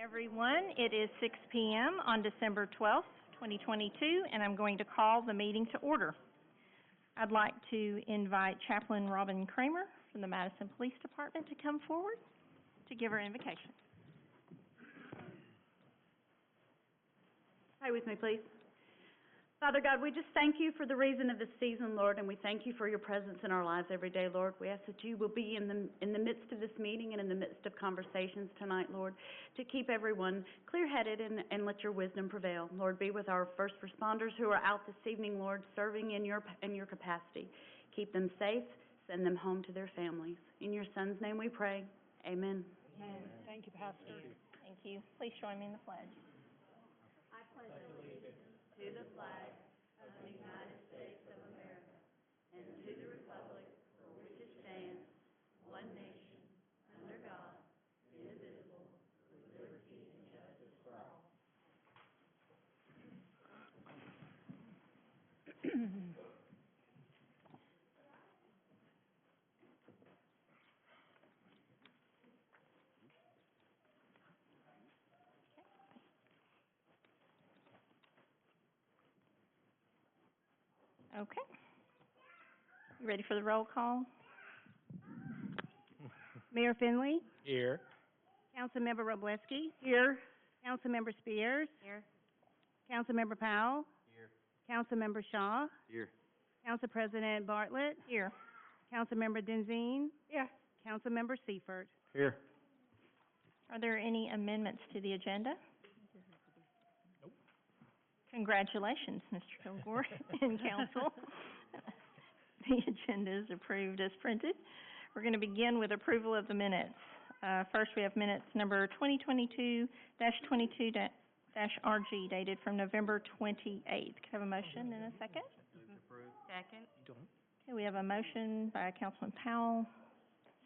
Everyone, it is 6 p.m. on December 12th, 2022, and I'm going to call the meeting to order. I'd like to invite Chaplain Robin Kramer from the Madison Police Department to come forward to give her invocation. Pray with me, please. Father God, we just thank you for the reason of this season, Lord, and we thank you for your presence in our lives every day, Lord. We ask that you will be in the midst of this meeting and in the midst of conversations tonight, Lord, to keep everyone clear-headed and let your wisdom prevail. Lord, be with our first responders who are out this evening, Lord, serving in your capacity. Keep them safe, send them home to their families. In your Son's name we pray. Amen. Amen. Thank you, Pastor. Thank you. Please join me in the pledge. I pledge allegiance to the flag of the United States of America and to the republic for which it stands, one nation, under God, indivisible, with liberty and justice for all. Okay. You ready for the roll call? Mayor Finley? Here. Councilmember Robleski? Here. Councilmember Spears? Here. Councilmember Powell? Here. Councilmember Shaw? Here. Council President Bartlett? Here. Councilmember Denzine? Here. Councilmember Seifert? Here. Are there any amendments to the agenda? Nope. Congratulations, Mr. Kilgore and Council. The agenda is approved as printed. We're going to begin with approval of the minutes. First, we have minutes number 2022-22-RG dated from November 28th. Can I have a motion and a second? Second. Okay, we have a motion by Councilman Powell,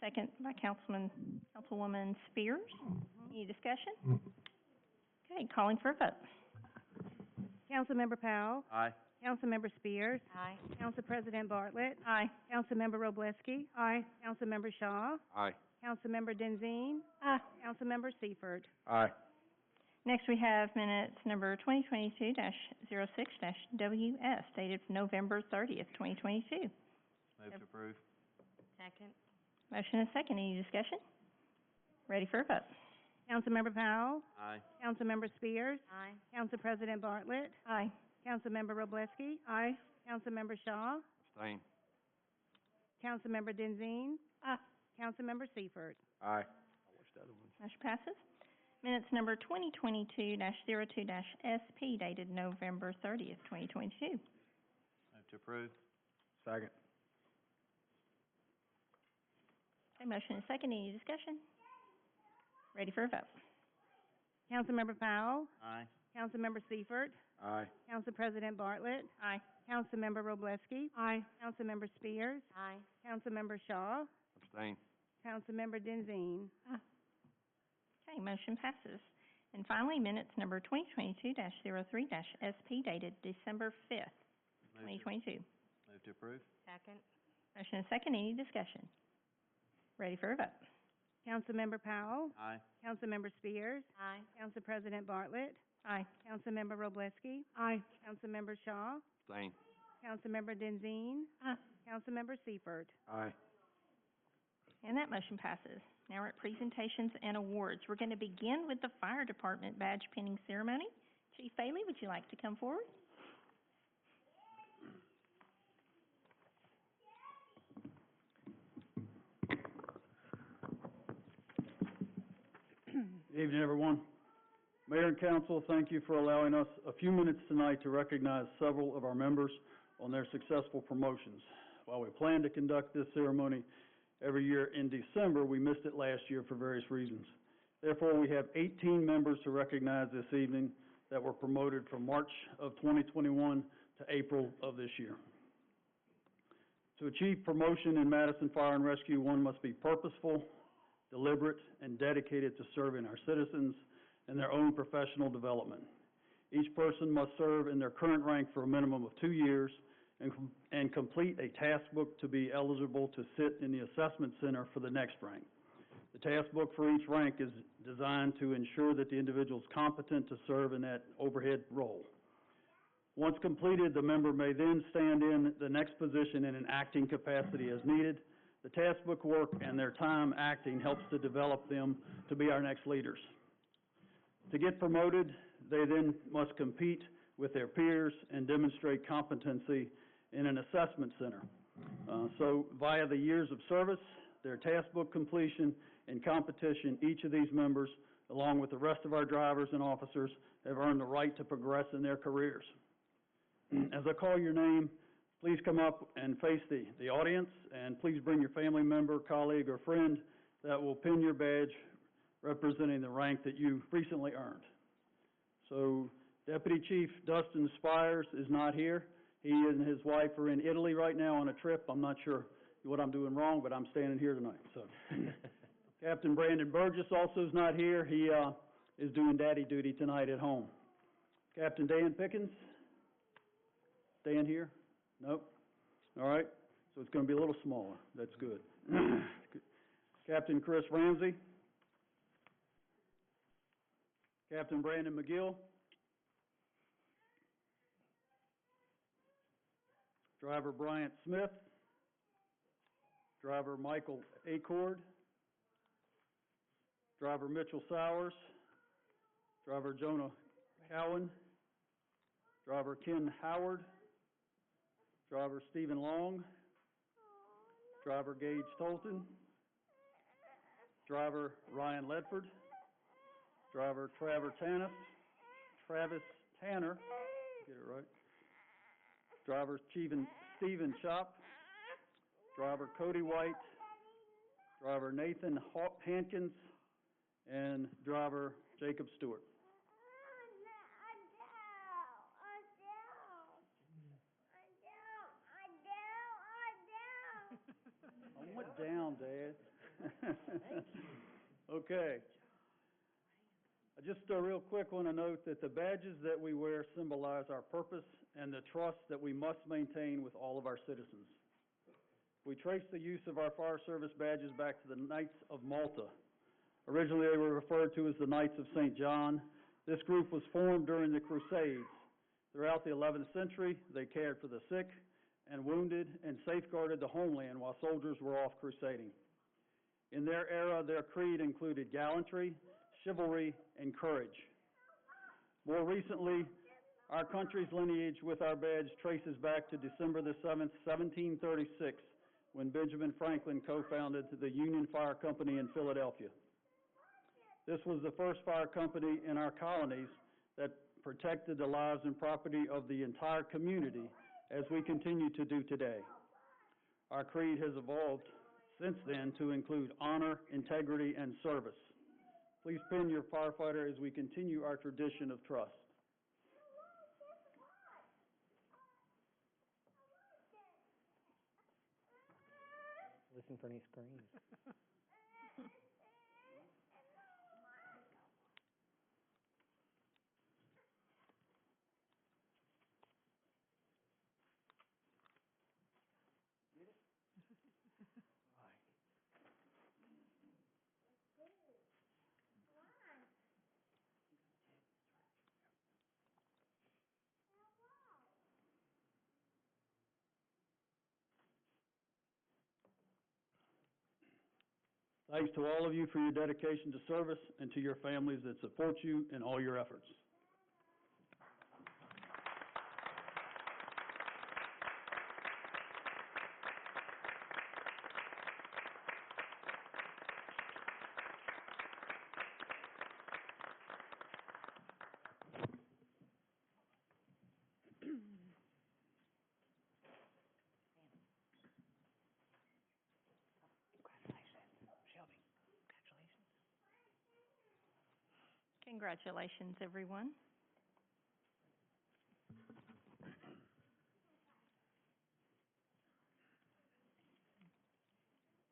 second by Councilwoman Spears. Any discussion? Okay, calling for a vote. Councilmember Powell? Aye. Councilmember Spears? Aye. Council President Bartlett? Aye. Councilmember Robleski? Aye. Councilmember Shaw? Aye. Councilmember Denzine? Aye. Councilmember Seifert? Aye. Next, we have minutes number 2022-06-WS dated November 30th, 2022. Move to approve. Second. Motion and second. Any discussion? Ready for a vote. Councilmember Powell? Aye. Councilmember Spears? Aye. Council President Bartlett? Aye. Councilmember Robleski? Aye. Councilmember Shaw? Abstain. Councilmember Denzine? Aye. Councilmember Seifert? Aye. I watched the other ones. Motion passes. Minutes number 2022-02-SP dated November 30th, 2022. Move to approve. Second. Okay, motion and second. Any discussion? Ready for a vote. Councilmember Powell? Aye. Councilmember Seifert? Aye. Council President Bartlett? Aye. Councilmember Robleski? Aye. Councilmember Spears? Aye. Councilmember Shaw? Abstain. Councilmember Denzine? Okay, motion passes. And finally, minutes number 2022-03-SP dated December 5th, 2022. Move to approve. Second. Motion and second. Any discussion? Ready for a vote. Councilmember Powell? Aye. Councilmember Spears? Aye. Council President Bartlett? Aye. Councilmember Robleski? Aye. Councilmember Shaw? Abstain. Councilmember Denzine? Aye. Councilmember Seifert? Aye. And that motion passes. Now we're at presentations and awards. We're going to begin with the Fire Department badge pinning ceremony. Chief Bailey, would you like to come forward? Good evening, everyone. Mayor and Council, thank you for allowing us a few minutes tonight to recognize several of our members on their successful promotions. While we plan to conduct this ceremony every year in December, we missed it last year for various reasons. Therefore, we have 18 members to recognize this evening that were promoted from March of 2021 to April of this year. To achieve promotion in Madison Fire and Rescue, one must be purposeful, deliberate, and dedicated to serving our citizens and their own professional development. Each person must serve in their current rank for a minimum of 2 years and complete a task book to be eligible to sit in the assessment center for the next rank. The task book for each rank is designed to ensure that the individual is competent to serve in that overhead role. Once completed, the member may then stand in the next position in an acting capacity as needed. The task book work and their time acting helps to develop them to be our next leaders. To get promoted, they then must compete with their peers and demonstrate competency in an assessment center. So via the years of service, their task book completion and competition, each of these members, along with the rest of our drivers and officers, have earned the right to progress in their careers. As I call your name, please come up and face the audience, and please bring your family member, colleague, or friend that will pin your badge representing the rank that you recently earned. So Deputy Chief Dustin Spires is not here. He and his wife are in Italy right now on a trip. I'm not sure what I'm doing wrong, but I'm standing here tonight. So Captain Brandon Burgess also is not here. He is doing daddy duty tonight at home. Captain Dan Pickens? Dan here? Nope. All right. So it's going to be a little smaller. That's good. Captain Chris Ramsey? Captain Brandon McGill? Driver Bryant Smith? Driver Michael Acord? Driver Mitchell Sowers? Driver Jonah Cowan? Driver Ken Howard? Driver Stephen Long? Driver Gage Tolton? Driver Ryan Ledford? Driver Travis Tanner, get it right. Driver Stephen Chop. Driver Cody White. Driver Nathan Hankins. And driver Jacob Stewart. I went down, Dad. Okay. I just real quick want to note that the badges that we wear symbolize our purpose and the trust that we must maintain with all of our citizens. We trace the use of our fire service badges back to the Knights of Malta. Originally, they were referred to as the Knights of St. John. This group was formed during the Crusades. Throughout the 11th century, they cared for the sick and wounded and safeguarded the homeland while soldiers were off crusading. In their era, their creed included gallantry, chivalry, and courage. More recently, our country's lineage with our badge traces back to December the 7th, 1736, when Benjamin Franklin co-founded the Union Fire Company in Philadelphia. This was the first fire company in our colonies that protected the lives and property of the entire community, as we continue to do today. Our creed has evolved since then to include honor, integrity, and service. Please pin your firefighter as we continue our tradition of trust. Listen for any screams. Thanks to all of you for your dedication to service and to your families that support you in all your efforts. Congratulations, everyone.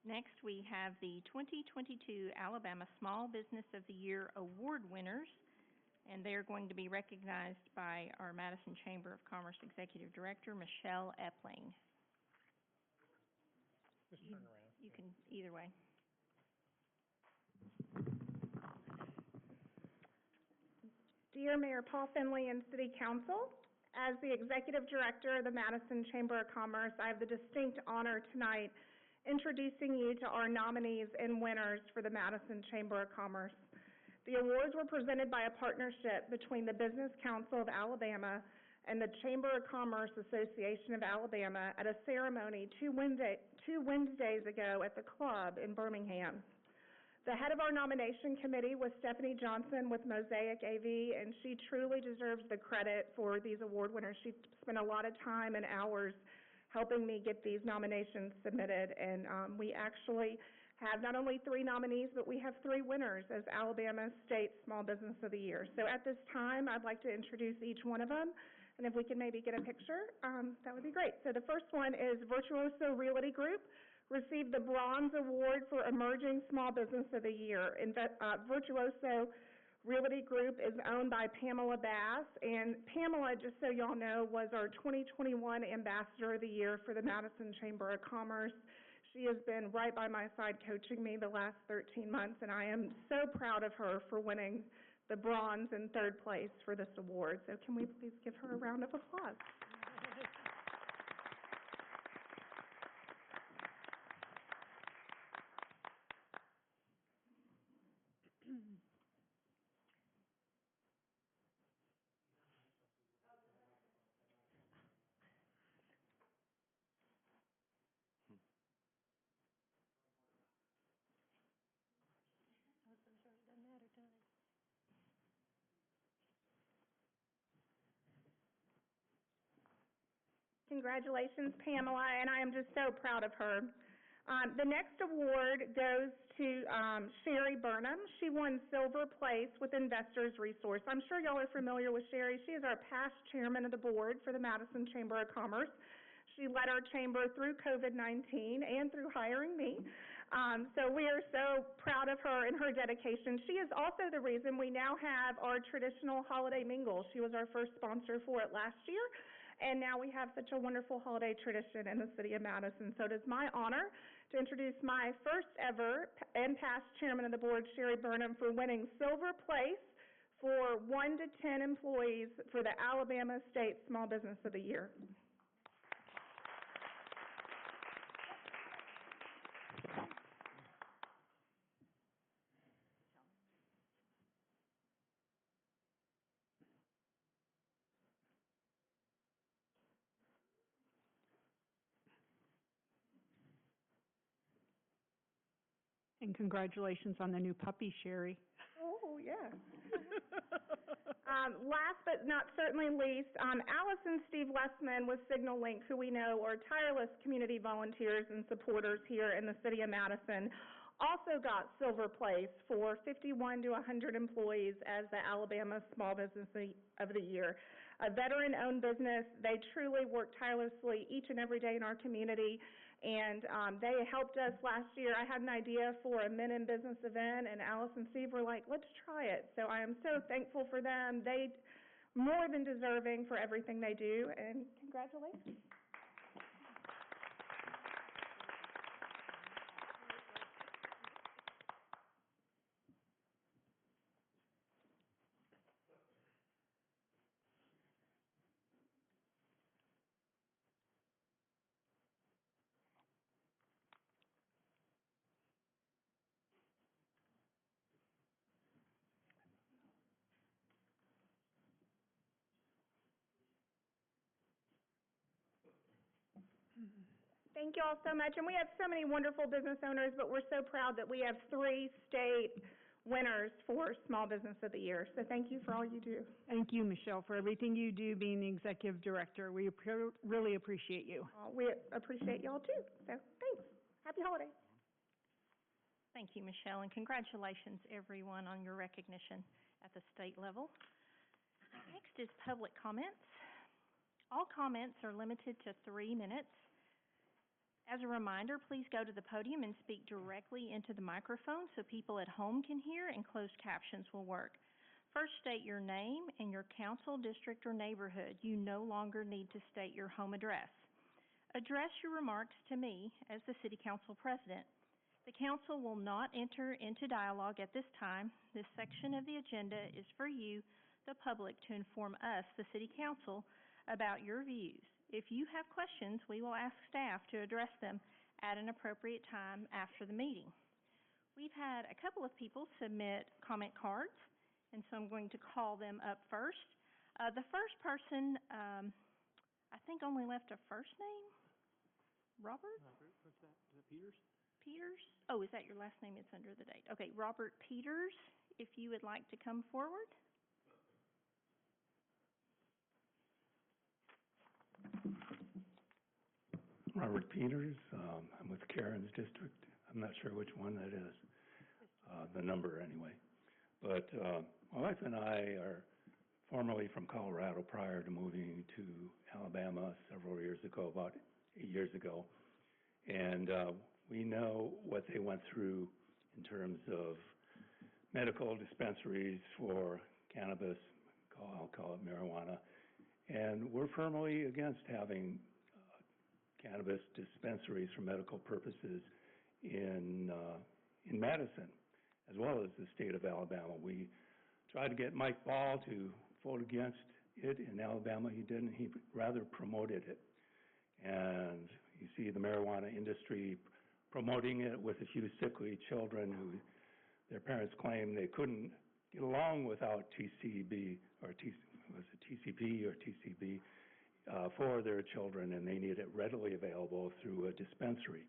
Next, we have the 2022 Alabama Small Business of the Year Award winners, and they're going to be recognized by our Madison Chamber of Commerce Executive Director, Michelle Epling. Just turn around. You can, either way. Dear Mayor Paul Finley and City Council, as the Executive Director of the Madison Chamber of Commerce, I have the distinct honor tonight introducing you to our nominees and winners for the Madison Chamber of Commerce. The awards were presented by a partnership between the Business Council of Alabama and the Chamber of Commerce Association of Alabama at a ceremony two Wednesdays ago at the club in Birmingham. The head of our nomination committee was Stephanie Johnson with Mosaic AV, and she truly deserves the credit for these award winners. She spent a lot of time and hours helping me get these nominations submitted, and we actually have not only 3 nominees, but we have 3 winners as Alabama State Small Business of the Year. So at this time, I'd like to introduce each one of them, and if we could maybe get a picture, that would be great. So the first one is Virtuoso Realty Group, received the Bronze Award for Emerging Small Business of the Year. Virtuoso Realty Group is owned by Pamela Bass, and Pamela, just so y'all know, was our 2021 Ambassador of the Year for the Madison Chamber of Commerce. She has been right by my side coaching me the last 13 months, and I am so proud of her for winning the bronze and 3rd place for this award. So can we please give her a round of applause? Congratulations, Pamela, and I am just so proud of her. The next award goes to Sherry Burnham. She won Silver Place with Investors Resource. I'm sure y'all are familiar with Sherry. She is our past chairman of the board for the Madison Chamber of Commerce. She led our chamber through COVID-19 and through hiring me. So we are so proud of her and her dedication. She is also the reason we now have our traditional holiday mingle. She was our first sponsor for it last year, and now we have such a wonderful holiday tradition in the city of Madison. So it is my honor to introduce my first ever and past chairman of the board, Sherry Burnham, for winning Silver Place for 1 to 10 employees for the Alabama State Small Business of the Year. And congratulations on the new puppy, Sherry. Oh, yeah. Last but not certainly least, Alice and Steve Lessman with Signal Link, who we know are tireless community volunteers and supporters here in the city of Madison, also got Silver Place for 51 to 100 employees as the Alabama Small Business of the Year. A veteran-owned business, they truly work tirelessly each and every day in our community, and they helped us last year. I had an idea for a Men in Business event, and Alice and Steve were like, let's try it. So I am so thankful for them. They more than deserving for everything they do, and congratulations. Thank you all so much. And we have so many wonderful business owners, but we're so proud that we have 3 state winners for Small Business of the Year. So thank you for all you do. Thank you, Michelle, for everything you do being the executive director. We really appreciate you. We appreciate y'all too. So thanks. Happy holidays. Thank you, Michelle, and congratulations, everyone, on your recognition at the state level. Next is public comments. All comments are limited to 3 minutes. As a reminder, please go to the podium and speak directly into the microphone so people at home can hear, and closed captions will work. First, state your name and your council, district, or neighborhood. You no longer need to state your home address. Address your remarks to me as the City Council President. The Council will not enter into dialogue at this time. This section of the agenda is for you, the public to inform us, the City Council, about your views. If you have questions, we will ask staff to address them at an appropriate time after the meeting. We've had a couple of people submit comment cards, and so I'm going to call them up first. The first person, I think only left a first name. Robert? What's that? Is that Peters? Peters? Oh, is that your last name? It's under the date. Okay, Robert Peters, if you would like to come forward. Robert Peters, I'm with Karen's district. I'm not sure which one that is, the number anyway. But my wife and I are formerly from Colorado prior to moving to Alabama several years ago, about 8 years ago. And we know what they went through in terms of medical dispensaries for cannabis, I'll call it marijuana. And we're firmly against having cannabis dispensaries for medical purposes in Madison, as well as the state of Alabama. We tried to get Mike Ball to vote against it in Alabama. He didn't. He rather promoted it. And you see the marijuana industry promoting it with a few sickly children who their parents claim they couldn't get along without TCB or was it TCP or TCB for their children, and they need it readily available through a dispensary.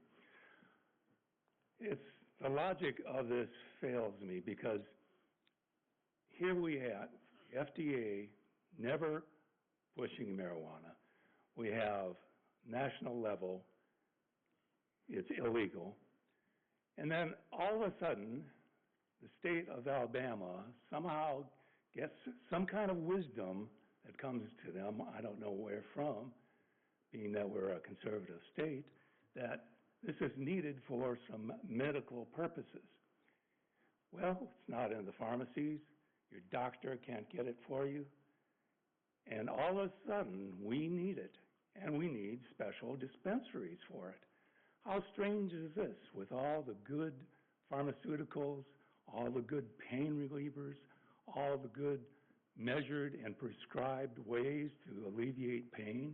The logic of this fails me because here we have FDA never pushing marijuana. We have national level, it's illegal. And then all of a sudden, the state of Alabama somehow gets some kind of wisdom that comes to them, I don't know where from, being that we're a conservative state, that this is needed for some medical purposes. Well, it's not in the pharmacies. Your doctor can't get it for you. And all of a sudden, we need it, and we need special dispensaries for it. How strange is this, with all the good pharmaceuticals, all the good pain relievers, all the good measured and prescribed ways to alleviate pain,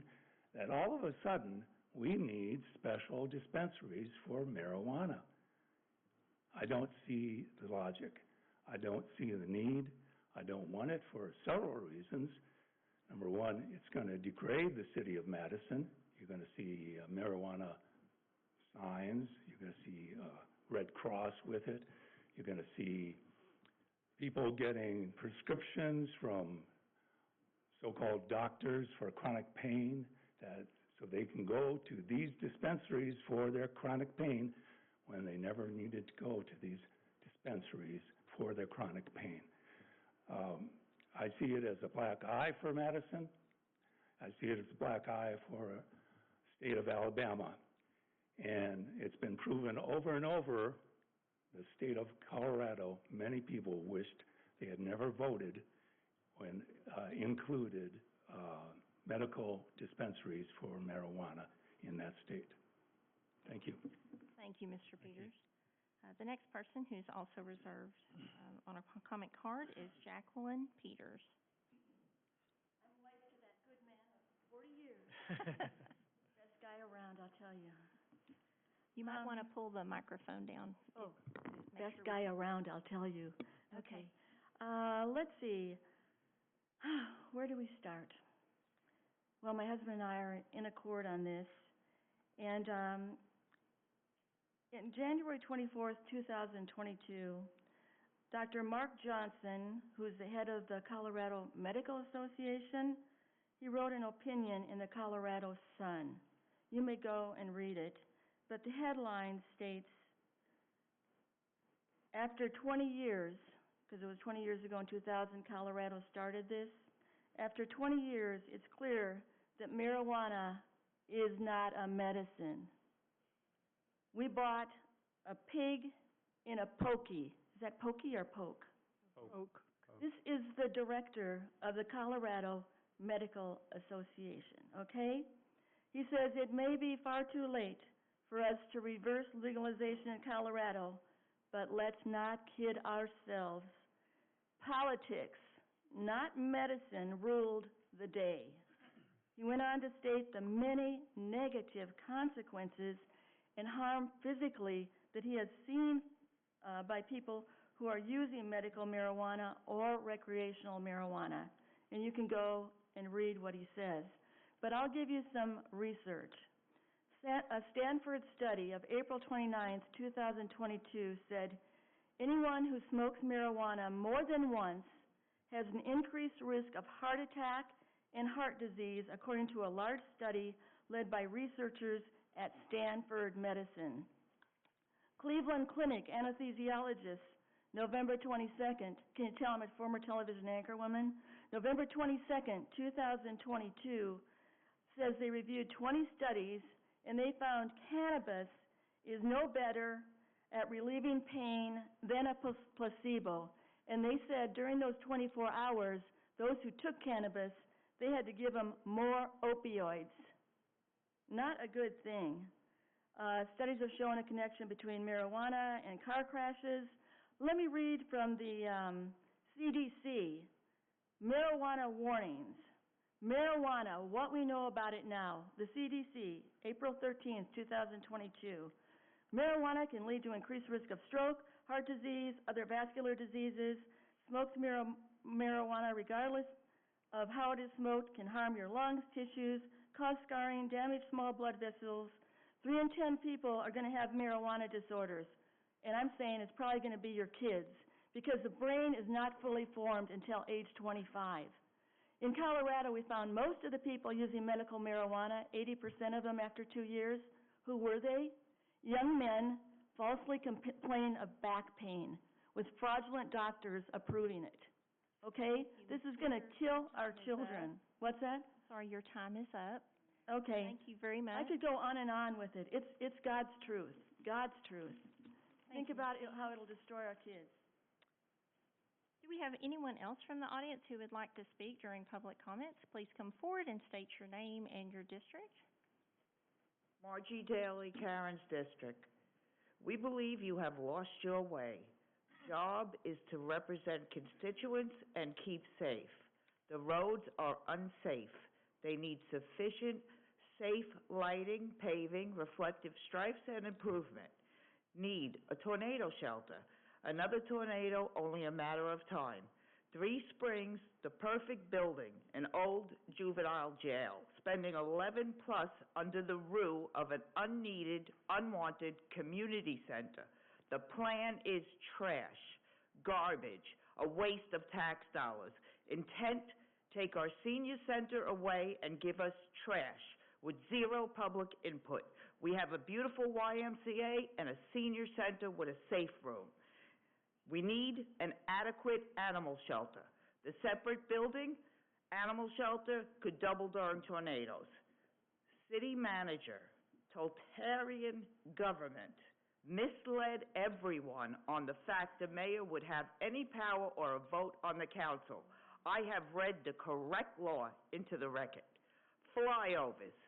that all of a sudden we need special dispensaries for marijuana. I don't see the logic. I don't see the need. I don't want it for several reasons. Number one, it's going to degrade the city of Madison. You're going to see marijuana signs. You're going to see Red Cross with it. You're going to see people getting prescriptions from so-called doctors for chronic pain, so they can go to these dispensaries for their chronic pain when they never needed to go to these dispensaries for their chronic pain. I see it as a black eye for Madison. I see it as a black eye for the state of Alabama. And it's been proven over and over, the state of Colorado, many people wished they had never voted when included medical dispensaries for marijuana in that state. Thank you. Thank you, Mr. Peters. The next person who's also reserved on a comment card is Jacqueline Peters. I'm wife to that good man of 40 years. Best guy around, I'll tell you. You might want to pull the microphone down. Oh, best guy around, I'll tell you. Okay. Let's see. Where do we start? Well, my husband and I are in accord on this. And in January 24th, 2022, Dr. Mark Johnson, who's the head of the Colorado Medical Association, he wrote an opinion in the Colorado Sun. You may go and read it. But the headline states, after 20 years, because it was 20 years ago in 2000, Colorado started this, after 20 years, it's clear that marijuana is not a medicine. We bought a pig in a pokey. Is that pokey or poke? Oak. This is the director of the Colorado Medical Association, okay? He says it may be far too late for us to reverse legalization in Colorado, but let's not kid ourselves. Politics not medicine, ruled the day. He went on to state the many negative consequences and harm physically that he has seen by people who are using medical marijuana or recreational marijuana. And you can go and read what he says. But I'll give you some research. A Stanford study of April 29, 2022 said, anyone who smokes marijuana more than once has an increased risk of heart attack and heart disease, according to a large study led by researchers at Stanford Medicine. Cleveland Clinic anesthesiologist, November 22nd, can you tell I'm a former television anchor woman? November 22nd, 2022, says they reviewed 20 studies and they found cannabis is no better at relieving pain than a placebo. And they said during those 24 hours, those who took cannabis, they had to give them more opioids. Not a good thing. Studies have shown a connection between marijuana and car crashes. Let me read from the CDC. Marijuana warnings. Marijuana, what we know about it now. The CDC, April 13th, 2022. Marijuana can lead to increased risk of stroke, heart disease, other vascular diseases. Smoked marijuana, regardless of how it is smoked, can harm your lungs, tissues, cause scarring, damage small blood vessels. 3 in 10 people are going to have marijuana disorders. And I'm saying it's probably going to be your kids, because the brain is not fully formed until age 25. In Colorado, we found most of the people using medical marijuana, 80% of them after 2 years. Who were they? Young men falsely complaining of back pain, with fraudulent doctors approving it. Okay? This is going to kill our children. What's that? Sorry, your time is up. Okay. Thank you very much. I could go on and on with it. It's God's truth. God's truth. Think about it, how it'll destroy our kids. Do we have anyone else from the audience who would like to speak during public comments? Please come forward and state your name and your district. Margie Daly, Karen's district. We believe you have lost your way. Job is to represent constituents and keep safe. The roads are unsafe. They need sufficient safe lighting, paving, reflective stripes, and improvement. Need a tornado shelter. Another tornado, only a matter of time. 3 Springs, the perfect building, an old juvenile jail, spending 11 plus under the roof of an unneeded, unwanted community center. The plan is trash, garbage, a waste of tax dollars. Intent, take our senior center away and give us trash with zero public input. We have a beautiful YMCA and a senior center with a safe room. We need an adequate animal shelter. The separate building, animal shelter, could double during tornadoes. City manager, totalitarian government, misled everyone on the fact the mayor would have any power or a vote on the council. I have read the correct law into the record. Flyovers,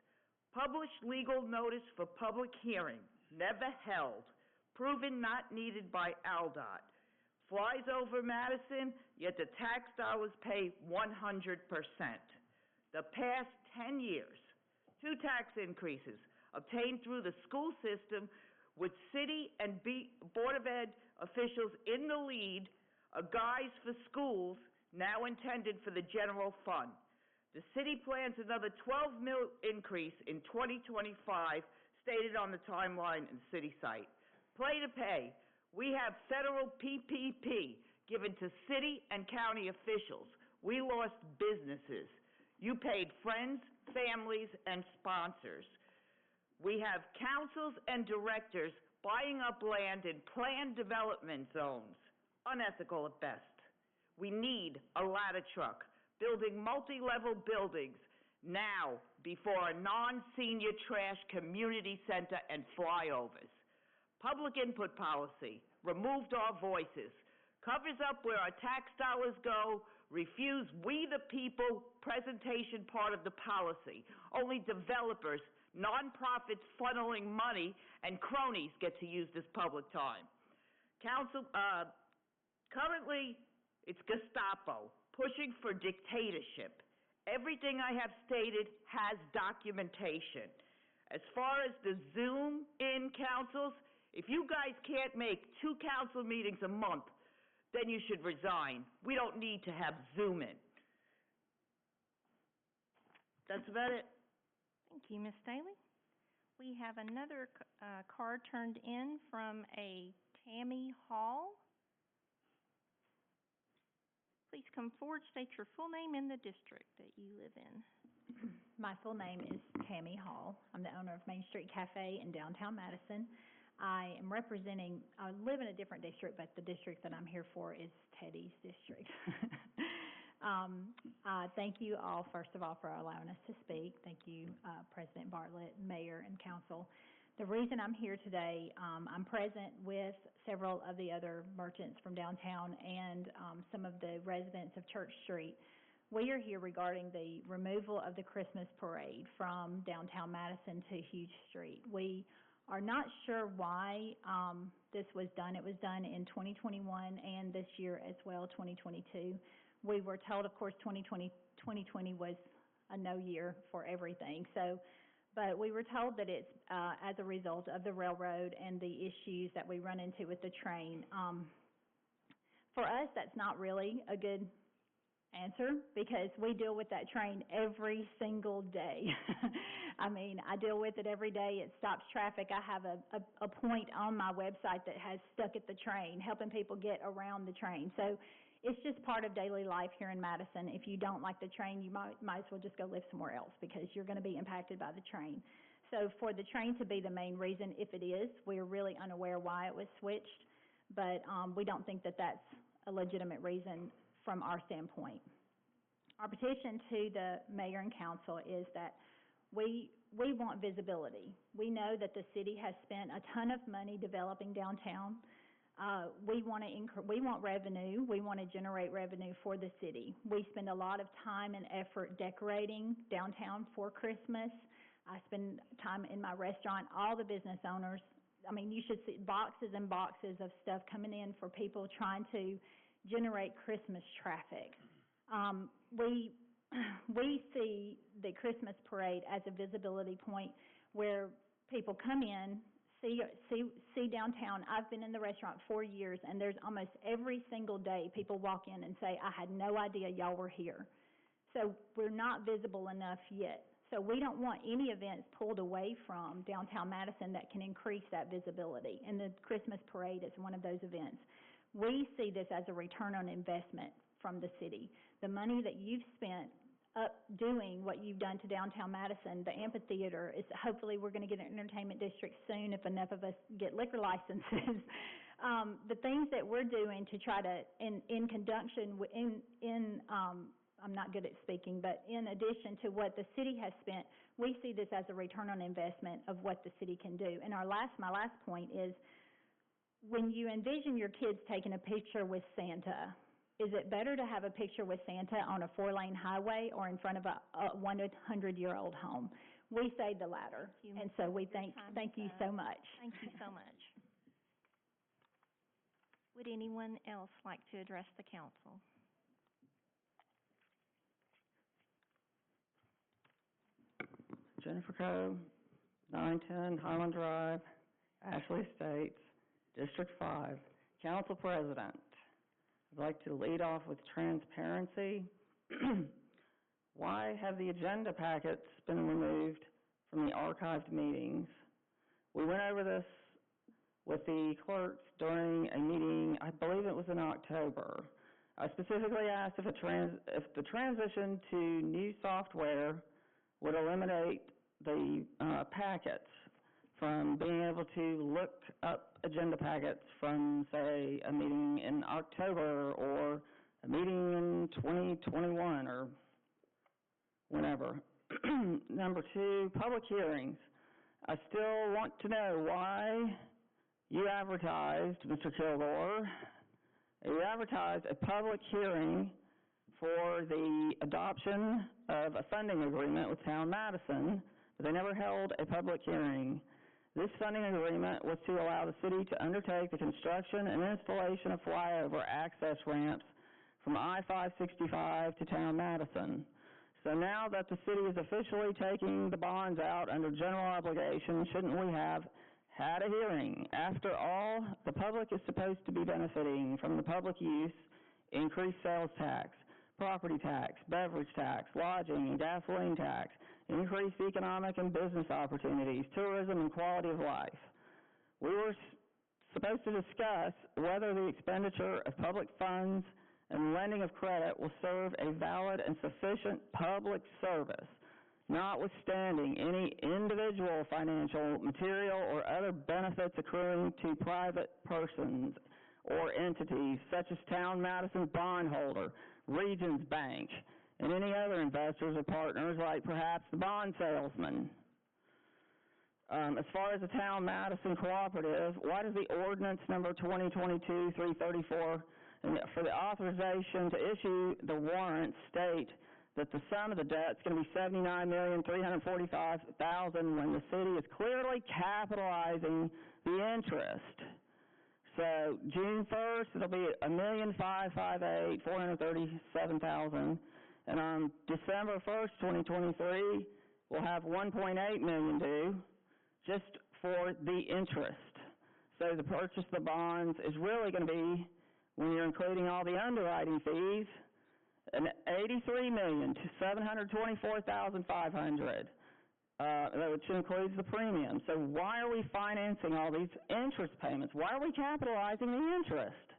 published legal notice for public hearing, never held, proven not needed by ALDOT. Flies over Madison, yet the tax dollars pay 100%. The past 10 years, 2 tax increases obtained through the school system with city and Board of Ed officials in the lead, a guise for schools now intended for the general fund. The city plans another $12 million increase in 2025, stated on the timeline and city site. Play to pay. We have federal PPP given to city and county officials. We lost businesses. You paid friends, families, and sponsors. We have councils and directors buying up land in planned development zones. Unethical at best. We need a ladder truck, building multi-level buildings now before a non-senior trash community center and flyovers. Public input policy, removed our voices, covers up where our tax dollars go, refuse we the people presentation part of the policy. Only developers, nonprofits funneling money, and cronies get to use this public time. Council, currently, it's Gestapo, pushing for dictatorship. Everything I have stated has documentation. As far as the Zoom-in councils, if you guys can't make 2 council meetings a month, then you should resign. We don't need to have Zoom-in. That's about it. Thank you, Ms. Staley. We have another, card turned in from a Tammy Hall. Please come forward, state your full name and the district that you live in. My full name is Tammy Hall. I'm the owner of Main Street Cafe in downtown Madison. I am representing, I live in a different district, but the district that I'm here for is Teddy's district. Thank you all, first of all, for allowing us to speak. Thank you, President Bartlett, Mayor, and Council. The reason I'm here today, I'm present with several of the other merchants from downtown and some of the residents of Church Street. We are here regarding the removal of the Christmas parade from downtown Madison to Hughes Street. We are not sure why this was done. It was done in 2021 and this year as well, 2022. We were told, of course, 2020 was a no year for everything. But we were told that it's as a result of the railroad and the issues that we run into with the train. For us, that's not really a good answer because we deal with that train every single day. I mean, I deal with it every day. It stops traffic. I have a point on my website that has stuck at the train, helping people get around the train. So it's just part of daily life here in Madison. If you don't like the train, you might as well just go live somewhere else because you're going to be impacted by the train. So for the train to be the main reason, if it is, we're really unaware why it was switched, but we don't think that that's a legitimate reason from our standpoint. Our petition to the mayor and council is that we want visibility. We know that the city has spent a ton of money developing downtown. We want revenue. We want to generate revenue for the city. We spend a lot of time and effort decorating downtown for Christmas. I spend time in my restaurant. All the business owners, I mean, you should see boxes and boxes of stuff coming in for people trying to generate Christmas traffic. We see the Christmas parade as a visibility point where people come in, see downtown. I've been in the restaurant 4 years, and there's almost every single day people walk in and say, I had no idea y'all were here. So we're not visible enough yet. So we don't want any events pulled away from downtown Madison that can increase that visibility, and the Christmas parade is one of those events. We see this as a return on investment from the city. The money that you've spent up doing what you've done to downtown Madison, the amphitheater, is hopefully we're going to get an entertainment district soon if enough of us get liquor licenses. The things that we're doing to try to, in conjunction, I'm not good at speaking, but in addition to what the city has spent, we see this as a return on investment of what the city can do. And my last point is, when you envision your kids taking a picture with Santa, is it better to have a picture with Santa on a 4-lane highway or in front of a 100-year-old home? We say the latter, and so we thank you so much. Thank you so much. Would anyone else like to address the council? Jennifer Coe, 910 Highland Drive, Ashley Estates, District 5, Council President. I'd like to lead off with transparency. Why have the agenda packets been removed from the archived meetings? We went over this with the clerks during a meeting, I believe it was in October. I specifically asked if the transition to new software would eliminate the packets from being able to look up agenda packets from, say, a meeting in October or a meeting in 2021 or whenever. Number 2, public hearings. I still want to know why you advertised, Mr. Kilgore, you advertised a public hearing for the adoption of a funding agreement with Town Madison, but they never held a public hearing. This funding agreement was to allow the city to undertake the construction and installation of flyover access ramps from I-565 to Town Madison. So now that the city is officially taking the bonds out under general obligation, shouldn't we have had a hearing? After all, the public is supposed to be benefiting from the public use, increased sales tax, property tax, beverage tax, lodging and gasoline tax, increased economic and business opportunities, tourism and quality of life. We were supposed to discuss whether the expenditure of public funds and lending of credit will serve a valid and sufficient public service, notwithstanding any individual financial, material, or other benefits accruing to private persons or entities such as Town Madison's bondholder, Regions Bank, and any other investors or partners like perhaps the bond salesman. As far as the Town Madison Cooperative, why does the ordinance number 2022-334 for the authorization to issue the warrants state that the sum of the debt is going to be $79,345,000 when the city is clearly capitalizing the interest? So June 1st, it'll be $1,558,437,000, and on December 1st, 2023, we'll have $1.8 million due just for the interest. So the purchase of the bonds is really going to be, when you're including all the underwriting fees, $83,724,500. Which includes the premium. So why are we financing all these interest payments? Why are we capitalizing the interest?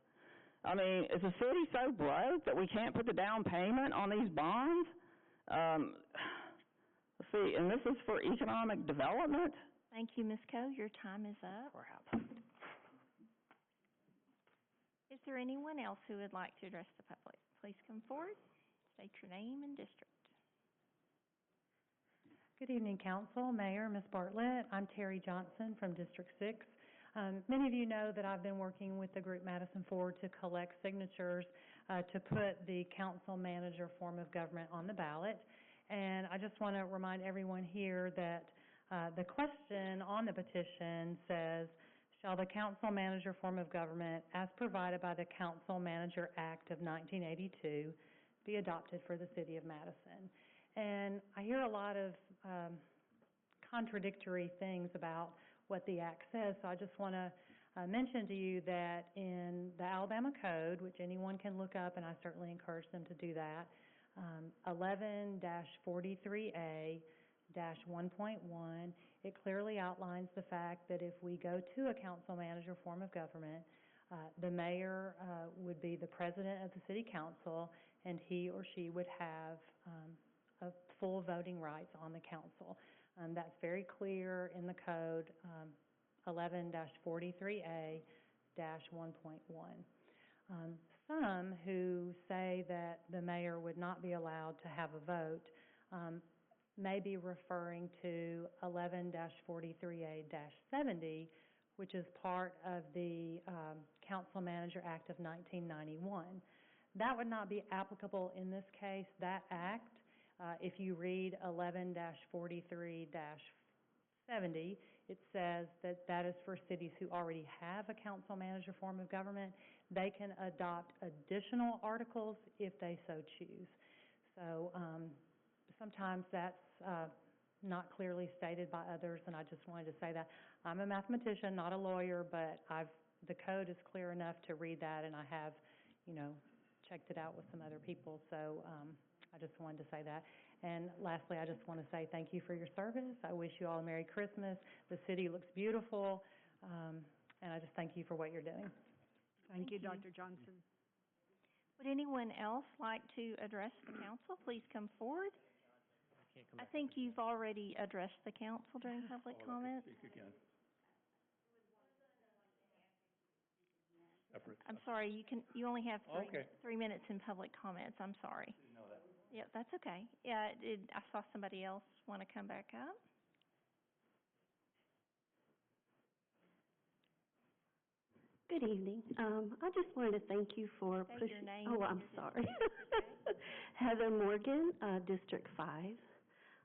I mean, is the city so broke that we can't put the down payment on these bonds? Let's see, and this is for economic development? Thank you, Ms. Coe. Your time is up. Is there anyone else who would like to address the public? Please come forward, state your name and district. Good evening, Council, Mayor, Ms. Bartlett. I'm Terry Johnson from District 6. Many of you know that I've been working with the group Madison Forward to collect signatures to put the council manager form of government on the ballot. And I just want to remind everyone here that the question on the petition says, shall the council manager form of government as provided by the Council Manager Act of 1982 be adopted for the city of Madison? And I hear a lot of contradictory things about what the Act says, so I just want to mention to you that in the Alabama Code, which anyone can look up, and I certainly encourage them to do that, 11-43A-1.1, it clearly outlines the fact that if we go to a council manager form of government, the mayor would be the president of the city council, and he or she would have full voting rights on the council. That's very clear in the code, 11-43A-1.1. Some who say that the mayor would not be allowed to have a vote may be referring to 11-43A-70, which is part of the Council Manager Act of 1991. That would not be applicable in this case. That act, if you read 11-43-70, it says that that is for cities who already have a council manager form of government. They can adopt additional articles if they so choose. So sometimes that's not clearly stated by others, and I just wanted to say that. I'm a mathematician, not a lawyer, but the code is clear enough to read that, and I have, checked it out with some other people, so I just wanted to say that. And lastly, I just want to say thank you for your service. I wish you all a Merry Christmas. The city looks beautiful, and I just thank you for what you're doing. Thank you, Dr. Johnson. Would anyone else like to address the council? Please come forward. I think you've already addressed the council during public comments. Speak again. I'm sorry, you only have Okay. 3 minutes in public comments. I'm sorry. Didn't know that. Yeah, that's okay. Yeah, I saw somebody else want to come back up. Good evening. I just wanted to thank you for Say pushing. your name Oh, and I'm your sorry. district. Heather Morgan, District 5.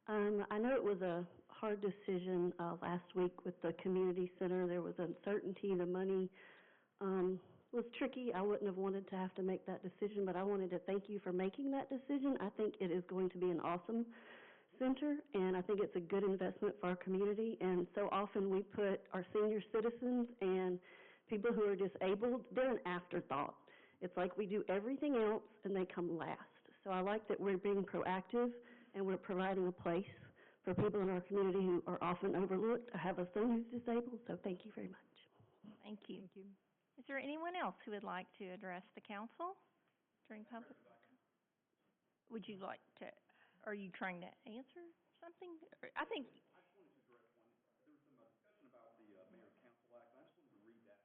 I know it was a hard decision last week with the community center. There was uncertainty. The money was tricky. I wouldn't have wanted to have to make that decision, but I wanted to thank you for making that decision. I think it is going to be an awesome center, and I think it's a good investment for our community. And so often we put our senior citizens and people who are disabled, they're an afterthought. It's like we do everything else and they come last. So I like that we're being proactive and we're providing a place for people in our community who are often overlooked. I have a son who's disabled, so thank you very much. Thank you. Is there anyone else who would like to address the council during public? Would you like to, are you trying to answer something? I think. I just wanted to address one. There was some discussion about the Mayor Council Act. I just wanted to read that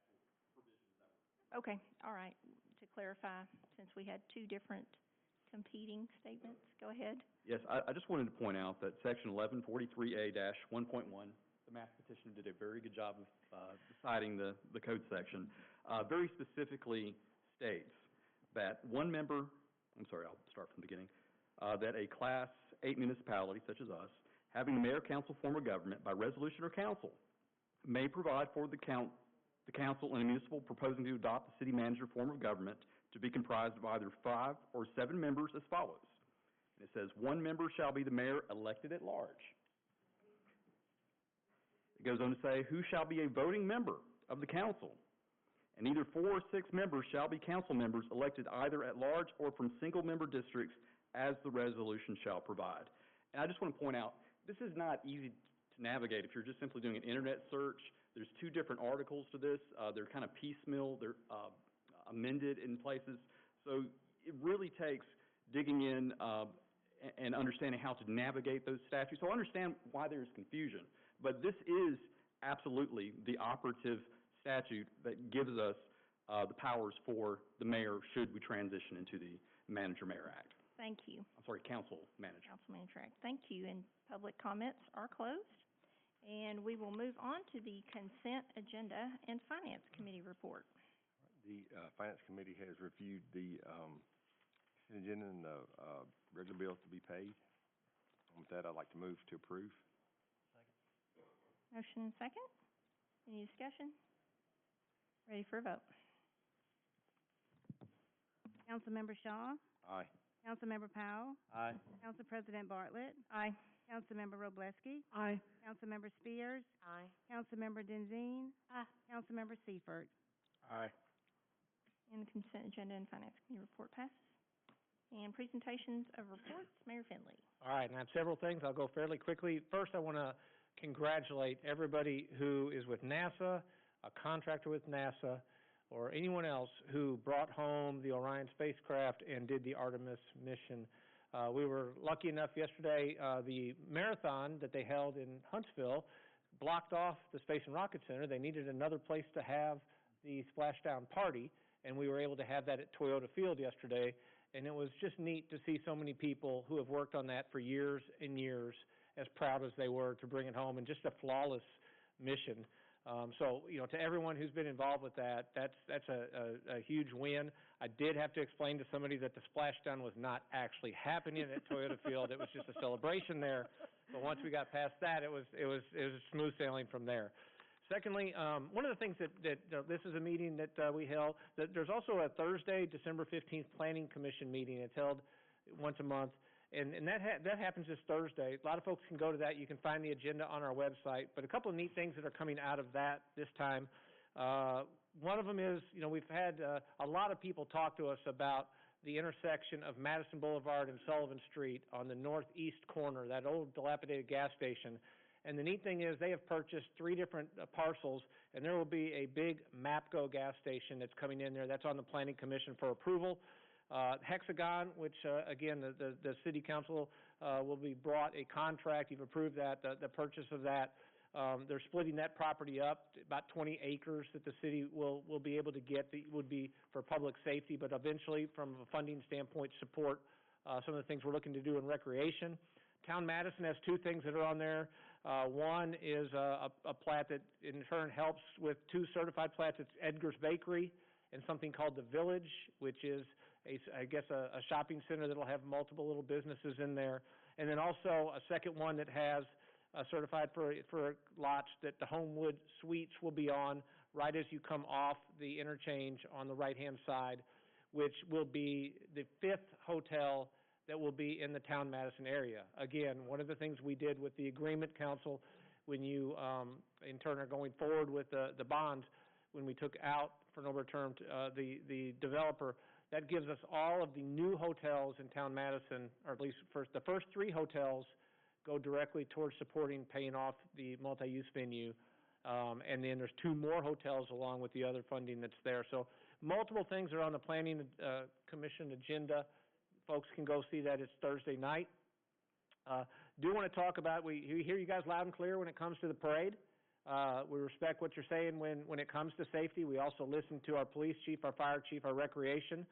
provisions that were. Okay, all right. To clarify, since we had two different competing statements, go ahead. Yes, I just wanted to point out that Section 1143A-1.1, the mass petitioner did a very good job of citing the code section, very specifically states that one member, I'm sorry, I'll start from the beginning, that a Class 8 municipality, such as us, having the mayor-council form of government by resolution or council, may provide for the council and a municipal proposing to adopt the city manager form of government to be comprised of either 5 or 7 members as follows. And it says, one member shall be the mayor elected at large. It goes on to say, who shall be a voting member of the council, and either 4 or 6 members shall be council members elected either at large or from single-member districts as the resolution shall provide. And I just want to point out, this is not easy to navigate if you're just simply doing an internet search. There's 2 different articles to this. They're kind of piecemeal. They're amended in places. So it really takes digging in and understanding how to navigate those statutes. So I understand why there's confusion, but this is absolutely the operative statute that gives us the powers for the mayor should we transition into the Manager-Mayor Act. Thank you. I'm sorry, Council Manager. Council Manager Act. Thank you. And public comments are closed. And we will move on to the consent agenda and Finance Committee report. The Finance Committee has reviewed the consent agenda and the regular bills to be paid. With that, I'd like to move to approve. Motion and second. Any discussion? Ready for a vote. Councilmember Shaw, Aye. Councilmember Powell, Aye. Council President Bartlett, Aye. Councilmember Robleski, Aye. Councilmember Spears, Aye. Councilmember Denzine, Aye. Councilmember Seifert. Aye. And the consent agenda and Finance Committee report passes. And presentations of reports, Mayor Finley. All right, and I have several things. I'll go fairly quickly. First, I want to congratulate everybody who is with NASA, a contractor with NASA, or anyone else who brought home the Orion spacecraft and did the Artemis mission. We were lucky enough yesterday, the marathon that they held in Huntsville blocked off the Space and Rocket Center. They needed another place to have the splashdown party, and we were able to have that at Toyota Field yesterday. And it was just neat to see so many people who have worked on that for years and years, as proud as they were to bring it home, and just a flawless mission. So, you know, to everyone who's been involved with that, that's a huge win. I did have to explain to somebody that the splashdown was not actually happening at Toyota Field. It was just a celebration there. But once we got past that, it was smooth sailing from there. Secondly, one of the things that this is a meeting that we held, that there's also a Thursday, December 15th Planning Commission meeting. It's held once a month, and that happens this Thursday. A lot of folks can go to that. You can find the agenda on our website. But a couple of neat things that are coming out of that this time. One of them is, you know, we've had a lot of people talk to us about the intersection of Madison Boulevard and Sullivan Street on the northeast corner, that old dilapidated gas station. And the neat thing is they have purchased 3 different parcels, and there will be a big MAPCO gas station that's coming in there. That's on the Planning Commission for approval. Hexagon, which, again, the City Council will be brought a contract. You've approved that, the purchase of that. They're splitting that property up, about 20 acres that the city will be able to get. That would be for public safety, but eventually, from a funding standpoint, support some of the things we're looking to do in recreation. Town Madison has 2 things that are on there. One is a plat that in turn helps with 2 certified plats. It's Edgar's Bakery and something called The Village, which is, I guess, a shopping center that will have multiple little businesses in there. And then also a second one that has certified for lots that the Homewood Suites will be on, right as you come off the interchange on the right-hand side, which will be the 5th hotel that will be in the Town Madison area. Again, one of the things we did with the agreement, council, when you, in turn, are going forward with the bonds, when we took out for no return the developer, that gives us all of the new hotels in Town Madison, or at least the first 3 hotels go directly towards supporting paying off the multi-use venue. And then there's 2 more hotels along with the other funding that's there. So multiple things are on the Planning Commission agenda. Folks can go see that. It's Thursday night. Do want to talk about, we hear you guys loud and clear when it comes to the parade. We respect what you're saying when it comes to safety. We also listen to our police chief, our fire chief, our recreation.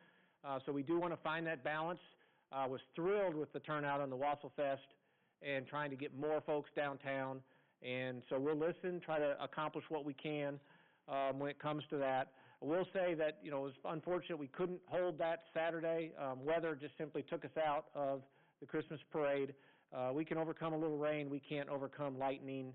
So we do want to find that balance. Was thrilled with the turnout on the Wassel Fest and trying to get more folks downtown. And so we'll listen, try to accomplish what we can when it comes to that. I will say that, it was unfortunate we couldn't hold that Saturday. Weather just simply took us out of the Christmas parade. We can overcome a little rain. We can't overcome lightning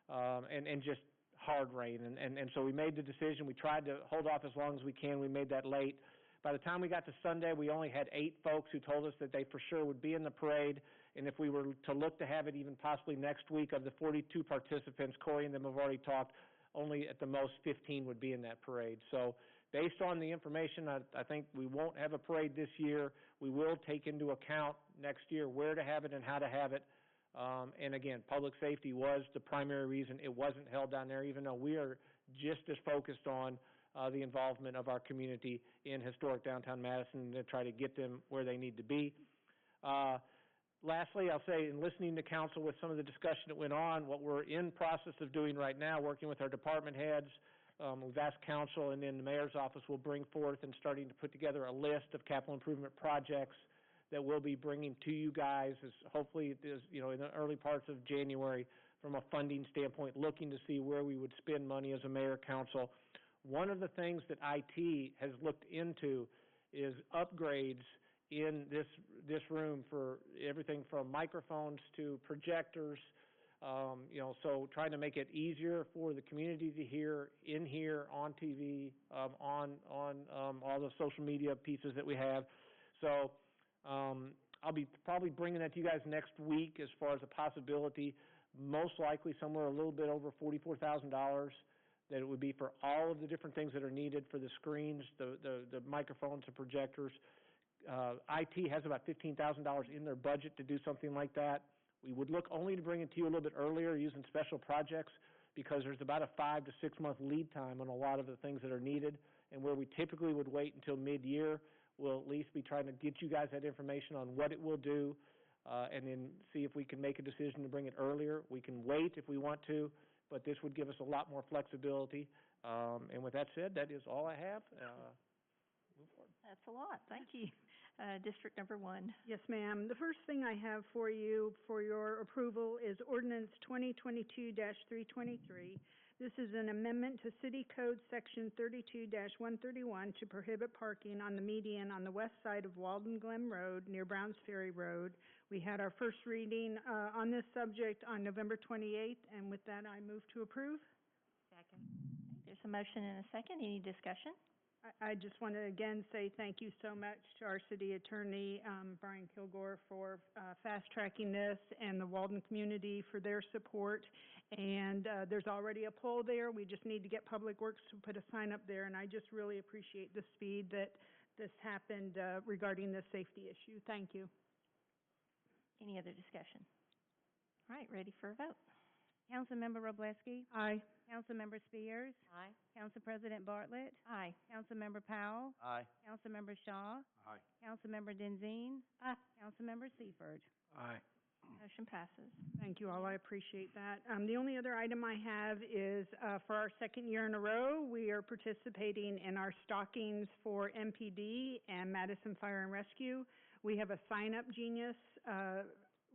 and just hard rain. And so we made the decision. We tried to hold off as long as we can. We made that late. By the time we got to Sunday, we only had 8 folks who told us that they for sure would be in the parade. And if we were to look to have it even possibly next week, of the 42 participants, Corey and them have already talked, only at the most 15 would be in that parade. So based on the information, I think we won't have a parade this year. We will take into account next year where to have it and how to have it. And again, public safety was the primary reason it wasn't held down there, even though we are just as focused on the involvement of our community in historic downtown Madison to try to get them where they need to be. Lastly, I'll say, in listening to council with some of the discussion that went on, what we're in process of doing right now, working with our department heads, we've asked council, and then the mayor's office will bring forth and starting to put together a list of capital improvement projects that we'll be bringing to you guys, as hopefully, in the early parts of January, from a funding standpoint, looking to see where we would spend money as a mayor council. One of the things that IT has looked into is upgrades in this room for everything from microphones to projectors, so trying to make it easier for the community to hear in here, on TV, on all the social media pieces that we have. So I'll be probably bringing that to you guys next week as far as a possibility, most likely somewhere a little bit over $44,000, that it would be for all of the different things that are needed for the screens, the microphones, the projectors. IT has about $15,000 in their budget to do something like that. We would look only to bring it to you a little bit earlier using special projects, because there's about a 5 to 6 month lead time on a lot of the things that are needed, and where we typically would wait until mid-year, we'll at least be trying to get you guys that information on what it will do, and then see if we can make a decision to bring it earlier. We can wait if we want to, but this would give us a lot more flexibility. And with that said, that is all I have. Move forward. That's a lot. Thank you. District number 1. Yes, ma'am. The first thing I have for you for your approval is Ordinance 2022-323. This is an amendment to City Code Section 32-131 to prohibit parking on the median on the west side of Walden Glen Road near Browns Ferry Road. We had our first reading on this subject on November 28th, and with that, I move to approve. Second. There's a motion and a second. Any discussion? I just want to again say thank you so much to our city attorney, Brian Kilgore, for fast-tracking this, and the Walden community for their support. And there's already a pole there. We just need to get Public Works to put a sign up there, and I just really appreciate the speed that this happened regarding this safety issue. Thank you. Any other discussion? All right, ready for a vote. Councilmember Robleski? Aye. Councilmember Spears? Aye. Council President Bartlett? Aye. Councilmember Powell? Aye. Councilmember Shaw? Aye. Councilmember Denzine? Aye. Councilmember Seifert? Aye. Motion passes. Thank you all. I appreciate that. The only other item I have is for our second year in a row, we are participating in our stockings for MPD and Madison Fire Rescue. We have a Sign Up Genius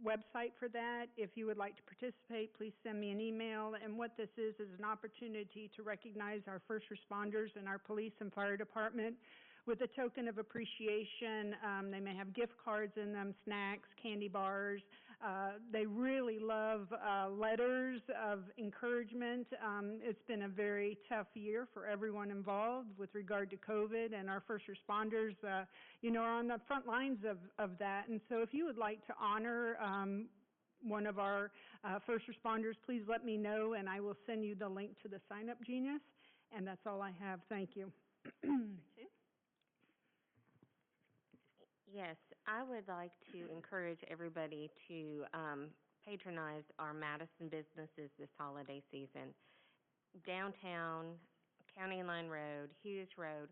website for that. If you would like to participate, please send me an email. And what this is an opportunity to recognize our first responders and our police and fire department with a token of appreciation. They may have gift cards in them, snacks, candy bars, They really love, letters of encouragement. It's been a very tough year for everyone involved with regard to COVID, and our first responders, are on the front lines of that. And so if you would like to honor, one of our, first responders, please let me know, and I will send you the link to the Sign Up Genius. And that's all I have. Thank you. Yes, I would like to encourage everybody to patronize our Madison businesses this holiday season. Downtown, County Line Road, Hughes Road,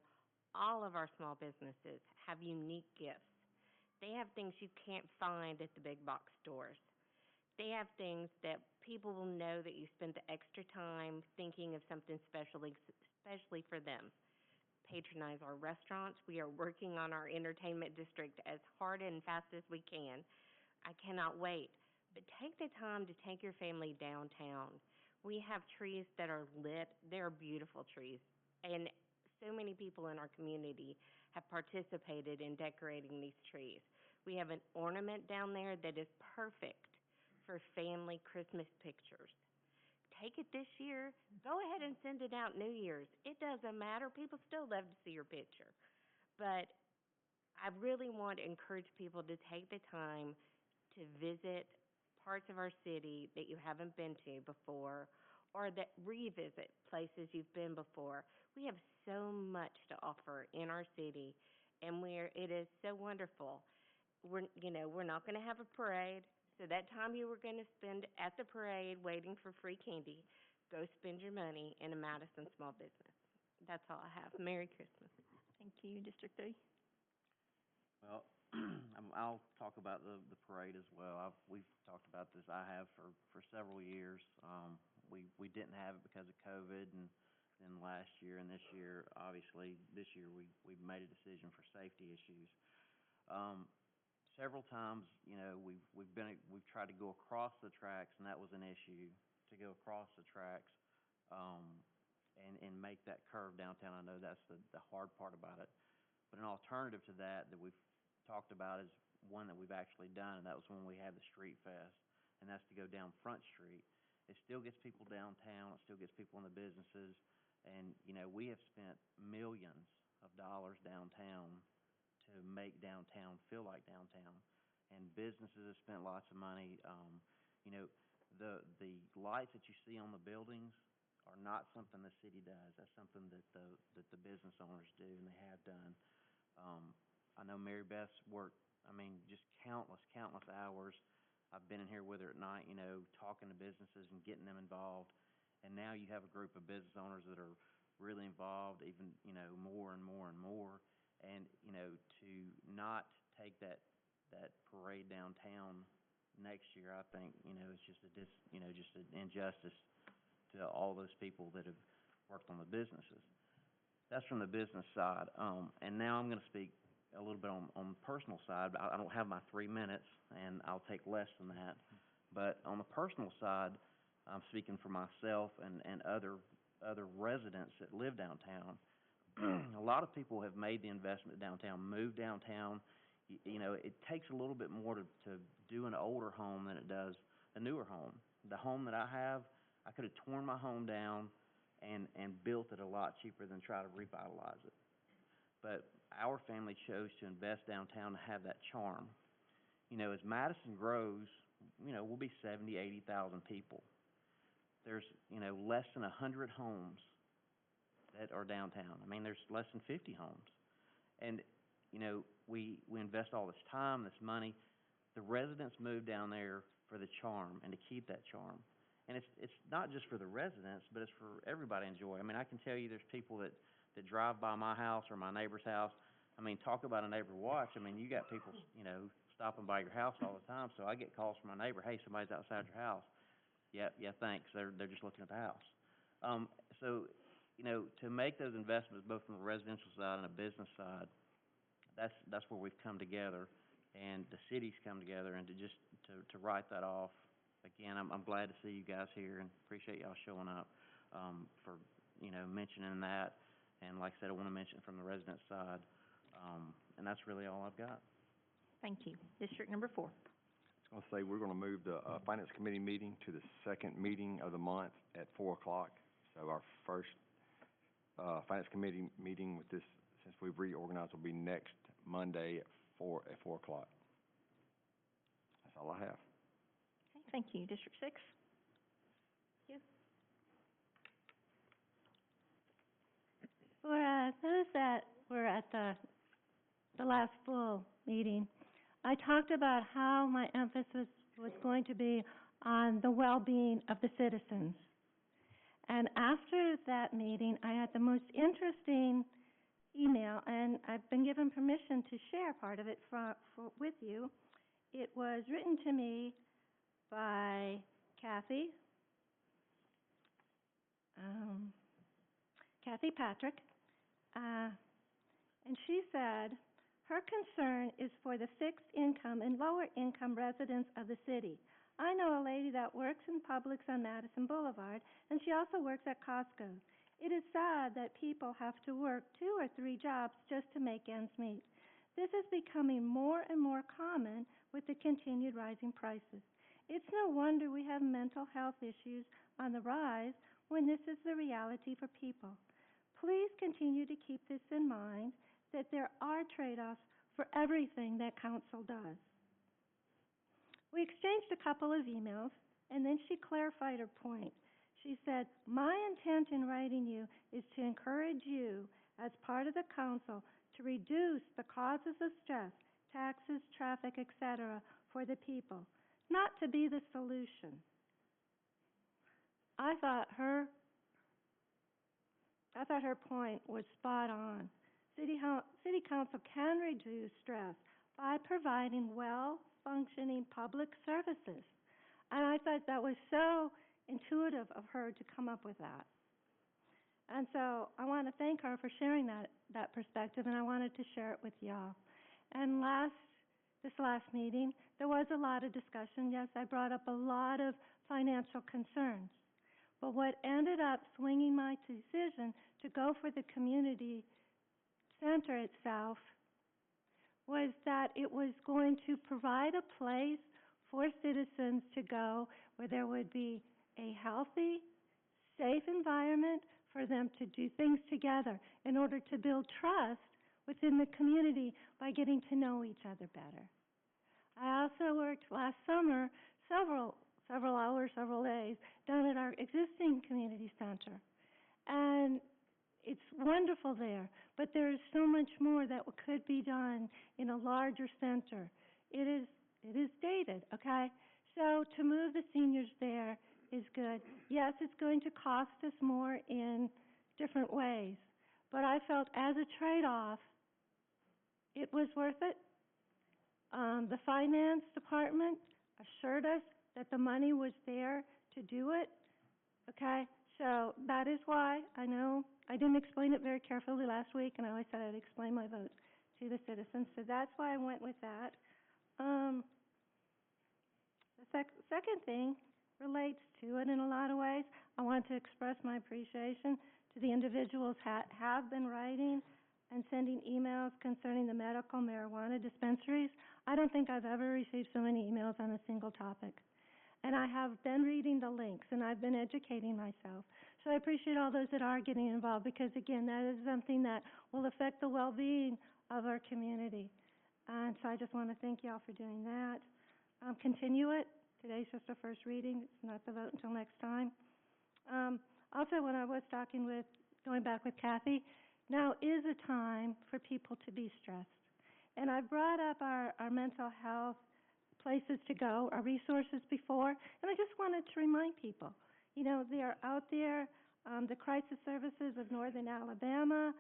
all of our small businesses have unique gifts. They have things you can't find at the big box stores. They have things that people will know that you spent the extra time thinking of something especially for them. Patronize our restaurants. We are working on our entertainment district as hard and fast as we can. I cannot wait. But take the time to take your family downtown. We have trees that are lit. They're beautiful trees. And so many people in our community have participated in decorating these trees. We have an ornament down there that is perfect for family Christmas pictures. Take it this year. Go ahead and send it out New Year's. It doesn't matter. People still love to see your picture. But I really want to encourage people to take the time to visit parts of our city that you haven't been to before, or that revisit places you've been before. We have so much to offer in our city, and it is so wonderful. We're not going to have a parade. So that time you were going to spend at the parade waiting for free candy, go spend your money in a Madison small business. That's all I have. Merry Christmas. Thank you. District 3? Well, I'll talk about the parade as well. We've talked about this, I have for several years. We didn't have it because of COVID, and then last year and this year, obviously, this year we made a decision for safety issues. Several times, we've tried to go across the tracks, and that was an issue, to go across the tracks, and make that curve downtown. I know that's the hard part about it. But an alternative to that we've talked about is one that we've actually done, and that was when we had the Street Fest, and that's to go down Front Street. It still gets people downtown, it still gets people in the businesses, and, we have spent millions of dollars downtown to make downtown feel like downtown, and businesses have spent lots of money. The lights that you see on the buildings are not something the city does. That's something that the business owners do, and they have done. I know Mary Beth's worked, just countless hours. I've been in here with her at night, talking to businesses and getting them involved, and now you have a group of business owners that are really involved, even, more and more and more. And, to not take that parade downtown next year, I think, it's just just an injustice to all those people that have worked on the businesses. That's from the business side. And now I'm going to speak a little bit on the personal side. I don't have my 3 minutes, and I'll take less than that. But on the personal side, I'm speaking for myself and other residents that live downtown. A lot of people have made the investment downtown, moved downtown. It takes a little bit more to do an older home than it does a newer home. The home that I have, I could have torn my home down and built it a lot cheaper than try to revitalize it. But our family chose to invest downtown to have that charm. As Madison grows, we'll be 70,000, 80,000 people. There's, less than 100 homes that are downtown. There's less than 50 homes. And, we invest all this time, this money. The residents move down there for the charm and to keep that charm. And it's not just for the residents, but it's for everybody to enjoy. I can tell you there's people that drive by my house or my neighbor's house. Talk about a neighbor watch. You got people, stopping by your house all the time. So I get calls from my neighbor, hey, somebody's outside your house. Yeah, thanks. They're just looking at the house. So, to make those investments both from the residential side and a business side, that's where we've come together, and the city's come together, and to write that off. Again, I'm glad to see you guys here, and appreciate y'all showing up for mentioning that. And like I said, I want to mention it from the resident side, and that's really all I've got. Thank you. District number 4. I'll say we're gonna move the, Finance Committee meeting to the second meeting of the month at 4:00. So our first, Finance Committee meeting with this, since we've reorganized, will be next Monday at 4 o'clock. That's all I have. Okay, thank you. District 6? Thank you. For those that were at the last full meeting, I talked about how my emphasis was going to be on the well-being of the citizens. And after that meeting, I had the most interesting email, and I've been given permission to share part of it with you. It was written to me by Kathy Patrick, and she said her concern is for the fixed income and lower income residents of the city. I know a lady that works in Publix on Madison Boulevard, and she also works at Costco. It is sad that people have to work 2 or 3 jobs just to make ends meet. This is becoming more and more common with the continued rising prices. It's no wonder we have mental health issues on the rise when this is the reality for people. Please continue to keep this in mind, that there are trade-offs for everything that council does. We exchanged a couple of emails, and then she clarified her point. She said, my intent in writing you is to encourage you, as part of the council, to reduce the causes of stress, taxes, traffic, etc., for the people, not to be the solution. I thought her point was spot on. City Council can reduce stress by providing well-functioning public services. And I thought that was so intuitive of her to come up with that. And so I want to thank her for sharing that perspective, and I wanted to share it with y'all. And this last meeting, there was a lot of discussion. Yes, I brought up a lot of financial concerns. But what ended up swinging my decision to go for the community center itself was that it was going to provide a place for citizens to go where there would be a healthy, safe environment for them to do things together in order to build trust within the community by getting to know each other better. I also worked last summer several hours, several days, down at our existing community center. And it's wonderful there, but there is so much more that could be done in a larger center. It is dated, okay? So to move the seniors there is good. Yes, it's going to cost us more in different ways, but I felt as a trade-off, it was worth it. The finance department assured us that the money was there to do it, okay? So that is why I know I didn't explain it very carefully last week, and I always said I'd explain my vote to the citizens, so that's why I went with that. The second thing relates to it in a lot of ways. I want to express my appreciation to the individuals have been writing and sending emails concerning the medical marijuana dispensaries. I don't think I've ever received so many emails on a single topic. And I have been reading the links, and I've been educating myself. So I appreciate all those that are getting involved because, again, that is something that will affect the well-being of our community. And so I just want to thank you all for doing that. Continue it. Today's just a first reading. It's not the vote until next time. Also, when I was going back with Kathy, now is a time for people to be stressed. And I brought up our mental health places to go, our resources before, and I just wanted to remind people, you know, they are out there. The Crisis Services of Northern Alabama,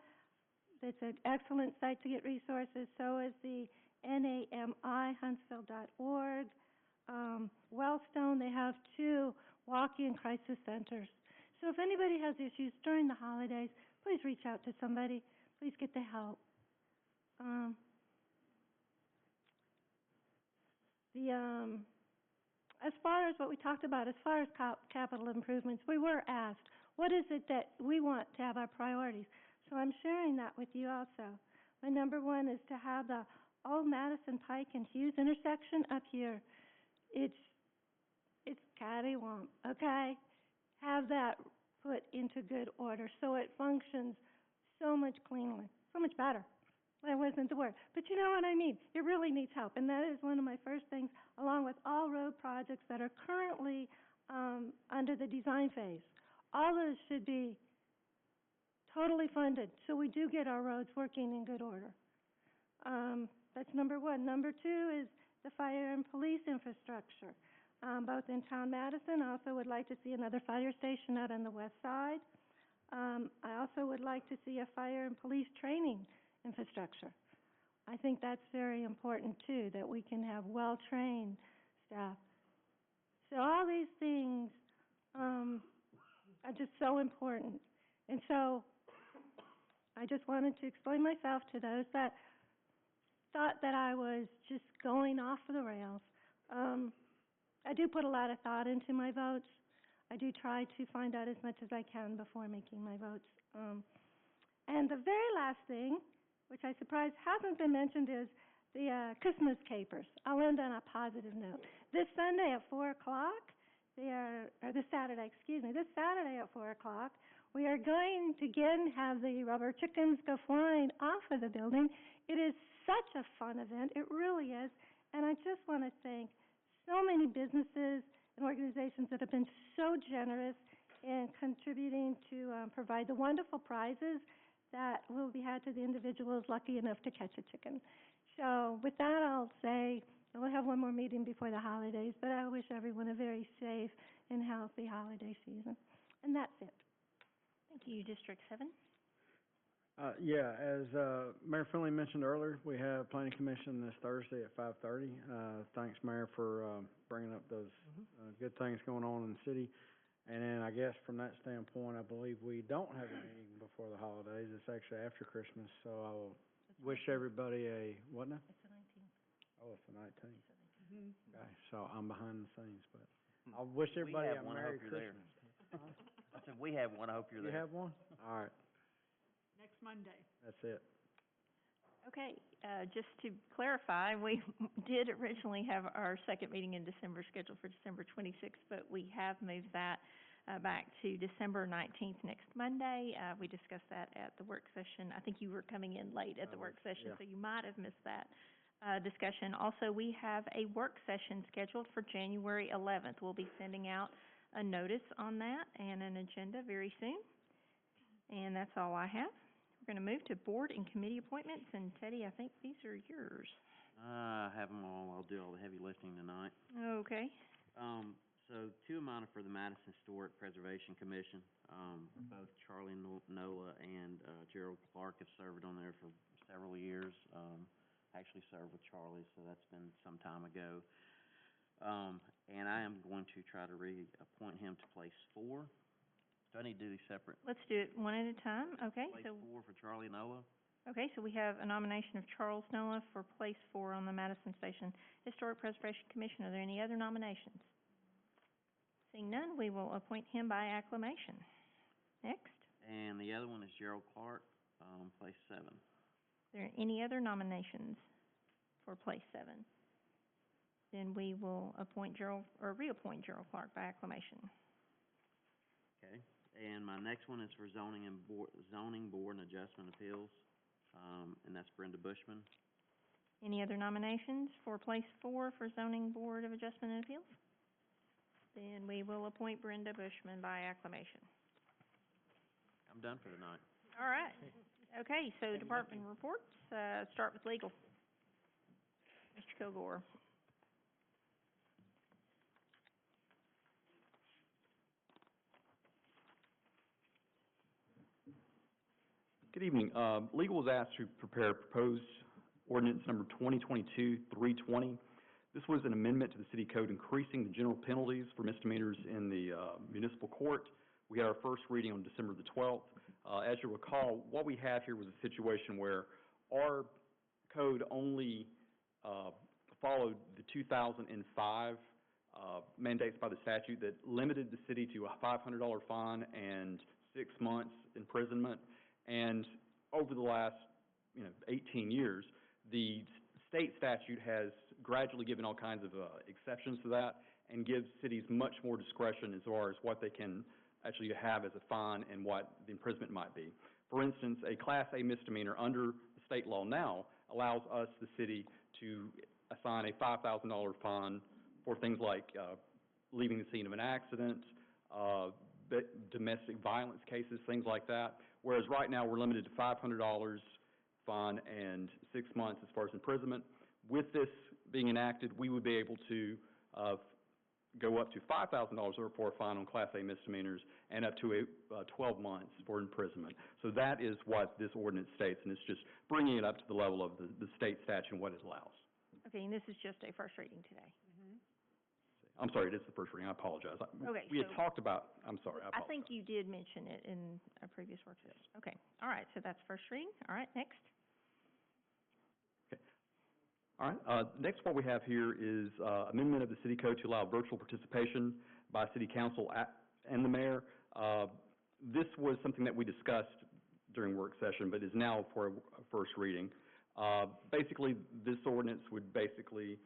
that's an excellent site to get resources. So is the NAMI, Huntsville.org. Wellstone, they have 2 walk-in crisis centers. So if anybody has issues during the holidays, please reach out to somebody. Please get the help. As far as what we talked about, as far as capital improvements, we were asked, what is it that we want to have our priorities? So I'm sharing that with you also. My number 1 is to have the old Madison Pike and Hughes intersection up here it's cattywomp, okay? Have that put into good order so it functions so much cleanly, so much better. That wasn't the word, but you know what I mean. It really needs help, and that is one of my first things, along with all road projects that are currently under the design phase. All those should be totally funded, so we do get our roads working in good order. That's number one. Number two is the fire and police infrastructure, both in Town Madison. I also would like to see another fire station out on the west side. I also would like to see a fire and police training infrastructure. I think that's very important too, that we can have well-trained staff. So all these things are just so important. And so I just wanted to explain myself to those that thought that I was just going off the rails. I do put a lot of thought into my votes. I do try to find out as much as I can before making my votes. And the very last thing, which I suppose hasn't been mentioned, is the Christmas capers. I'll end on a positive note. This Sunday at 4 o'clock, this Saturday at 4 o'clock, we are going to again have the rubber chickens go flying off of the building. It is such a fun event. It really is. And I just want to thank so many businesses and organizations that have been so generous in contributing to provide the wonderful prizes that will be had to the individuals lucky enough to catch a chicken. So with that, I'll say we'll have one more meeting before the holidays, but I wish everyone a very safe and healthy holiday season. And that's it. Thank you. District 7? Yeah, as Mayor Finley mentioned earlier, we have Planning Commission this Thursday at 5:30. Thanks, Mayor, for bringing up those good things going on in the city. And then I guess from that standpoint, I believe we don't have a meeting before the holidays. It's actually after Christmas, so I will wish everybody a, what now? It's the 19th. Oh, it's the 19th. Okay, so I'm behind the scenes, but I wish everybody a Merry Christmas. I said, we have one, I hope you're there. You have one? All right, Next Monday. that's it. Okay, just to clarify, we did originally have our second meeting in December scheduled for December 26th, but we have moved that back to December 19th, next Monday. We discussed that at the work session. I think you were coming in late at the work session, so you might have missed that discussion. Also, we have a work session scheduled for January 11th. We'll be sending out a notice on that and an agenda very soon. And that's all I have. We're going to move to board and committee appointments, and Teddy, I think these are yours. I have them all. I'll do all the heavy lifting tonight. Okay. So two of mine are for the Madison Historic Preservation Commission. Both Charlie Noah and Gerald Clark have served on there for several years. Actually served with Charlie, so that's been some time ago. And I am going to try to reappoint him to place 4. Do I need to do these separate? Let's do it one at a time. Okay. Place 4 for Charlie Noah. Okay, so we have a nomination of Charles Noah for place 4 on the Madison Station Historic Preservation Commission. Are there any other nominations? Seeing none, we will appoint him by acclamation. Next. And the other one is Gerald Clark, place 7. Are there any other nominations for place 7? Then we will appoint reappoint Gerald Clark by acclamation. Okay. And my next one is for Zoning Board and Adjustment Appeals, and that's Brenda Bushman. Any other nominations for place 4 for Zoning Board of Adjustment and Appeals? Then we will appoint Brenda Bushman by acclamation. I'm done for tonight. All right. Okay, so department reports, start with legal. Mr. Kilgore. Good evening. Legal was asked to prepare proposed ordinance number 2022-320. This was an amendment to the city code increasing the general penalties for misdemeanors in the municipal court. We had our first reading on December the 12th. As you recall, what we had here was a situation where our code only followed the 2005 mandates by the statute that limited the city to a $500 fine and 6 months imprisonment. And over the last, 18 years, the state statute has gradually given all kinds of exceptions to that and gives cities much more discretion as far as what they can actually have as a fine and what the imprisonment might be. For instance, a Class A misdemeanor under the state law now allows us, the city, to assign a $5,000 fine for things like leaving the scene of an accident, domestic violence cases, things like that, whereas right now we're limited to $500 fine and 6 months as far as imprisonment. With this being enacted, we would be able to go up to $5,000 for a fine on Class A misdemeanors and up to 12 months for imprisonment. So that is what this ordinance states, and it's just bringing it up to the level of the state statute and what it allows. Okay, and this is just a first reading today. I'm sorry, it is the first reading. I apologize. Okay, We had so- talked about, I'm sorry, I I apologize. think you did mention it in a previous work session. Okay, all right, so that's first reading. All right, next. All right, next what we have here is amendment of the city code to allow virtual participation by city council and the mayor. This was something that we discussed during work session, but is now for a first reading. Basically, this ordinance would basically,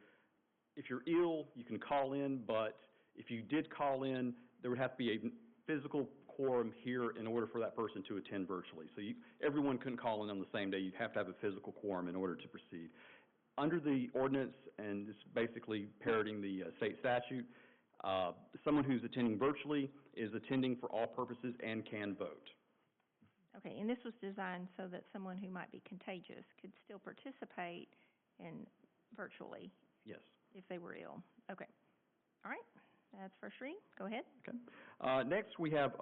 if you're ill, you can call in, but if you did call in, there would have to be a physical quorum here in order for that person to attend virtually. So everyone couldn't call in on the same day. You'd have to have a physical quorum in order to proceed. Under the ordinance, and it's basically parroting the state statute, someone who's attending virtually is attending for all purposes and can vote. Okay, and this was designed so that someone who might be contagious could still participate in virtually Yes. if they were ill. Okay, all right, that's first reading. Go ahead. Okay. Next, we have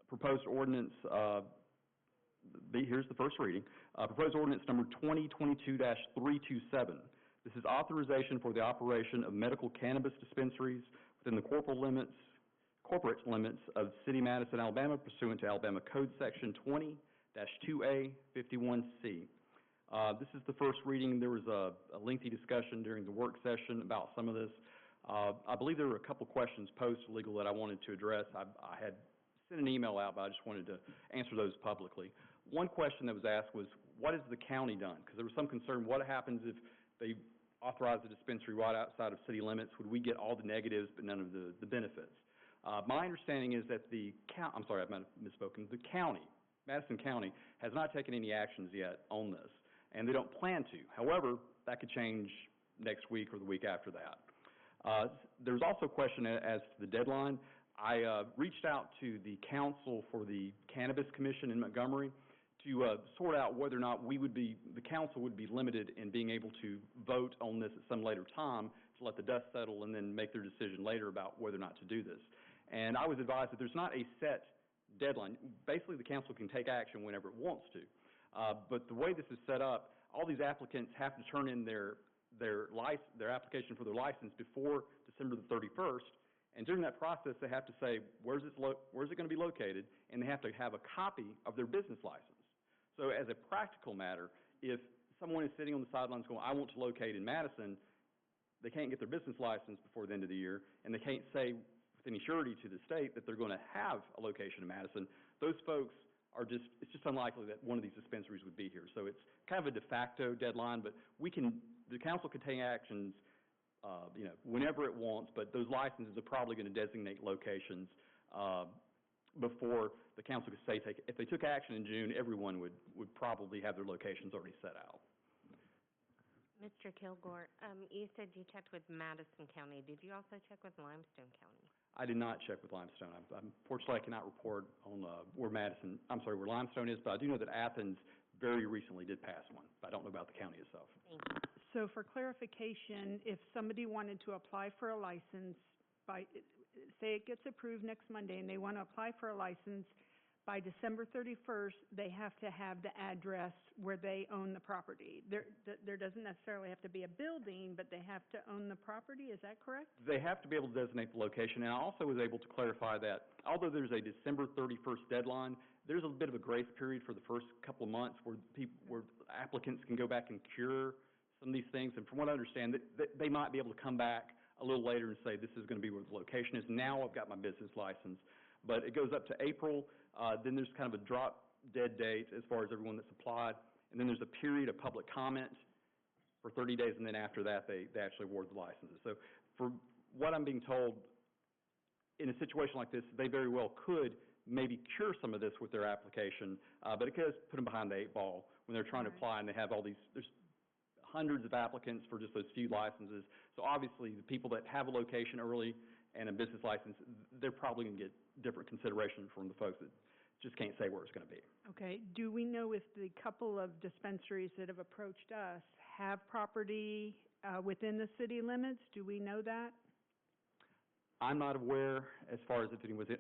proposed ordinance, here's the first reading. Proposed ordinance number 2022-327. This is authorization for the operation of medical cannabis dispensaries within the corporate limits of City Madison, Alabama, pursuant to Alabama Code Section 20-2A51C. This is the first reading. There was a lengthy discussion during the work session about some of this. I believe there were a couple questions posed to legal that I wanted to address. I had sent an email out, but I just wanted to answer those publicly. One question that was asked was, what has the county done? Because there was some concern, what happens if they authorize a dispensary right outside of city limits? Would we get all the negatives but none of the benefits? My understanding is that the county, Madison County, has not taken any actions yet on this, and they don't plan to. However, that could change next week or the week after that. There's also a question as to the deadline. I reached out to the council for the Cannabis Commission in Montgomery to sort out whether or not the council would be limited in being able to vote on this at some later time to let the dust settle and then make their decision later about whether or not to do this. And I was advised that there's not a set deadline. Basically, the council can take action whenever it wants to. But the way this is set up, all these applicants have to turn in their application for their license before December the 31st. And during that process, they have to say, where's it going to be located? And they have to have a copy of their business license. So as a practical matter, if someone is sitting on the sidelines going, I want to locate in Madison, they can't get their business license before the end of the year, and they can't say with any surety to the state that they're going to have a location in Madison. Those folks are it's just unlikely that one of these dispensaries would be here. So it's kind of a de facto deadline, but the council can take actions whenever it wants, but those licenses are probably going to designate locations before the council could say, if they took action in June, everyone would probably have their locations already set out. Mr. Kilgore, you said you checked with Madison County. Did you also check with Limestone County? I did not check with Limestone. Unfortunately, I cannot report on where Limestone is, but I do know that Athens very recently did pass one. But I don't know about the county itself. Thank you. So for clarification, if somebody wanted to apply for a license say it gets approved next Monday and they want to apply for a license, by December 31st, they have to have the address where they own the property. There doesn't necessarily have to be a building, but they have to own the property. Is that correct? They have to be able to designate the location. And I also was able to clarify that although there's a December 31st deadline, there's a bit of a grace period for the first couple of months where applicants can go back and cure some of these things. And from what I understand, they might be able to come back a little later and say, this is going to be where the location is. Now I've got my business license. But it goes up to April. Then there's kind of a drop dead date as far as everyone that's applied. And then there's a period of public comment for 30 days, and then after that, they actually award the licenses. So for what I'm being told, in a situation like this, they very well could maybe cure some of this with their application, but it does put them behind the 8 ball when they're trying to apply and they have all these, there's hundreds of applicants for just those few licenses. So obviously, the people that have a location early and a business license, they're probably going to get different consideration from the folks that just can't say where it's going to be. Okay, do we know if the couple of dispensaries that have approached us have property within the city limits? Do we know that? I'm not aware as far as if anyone was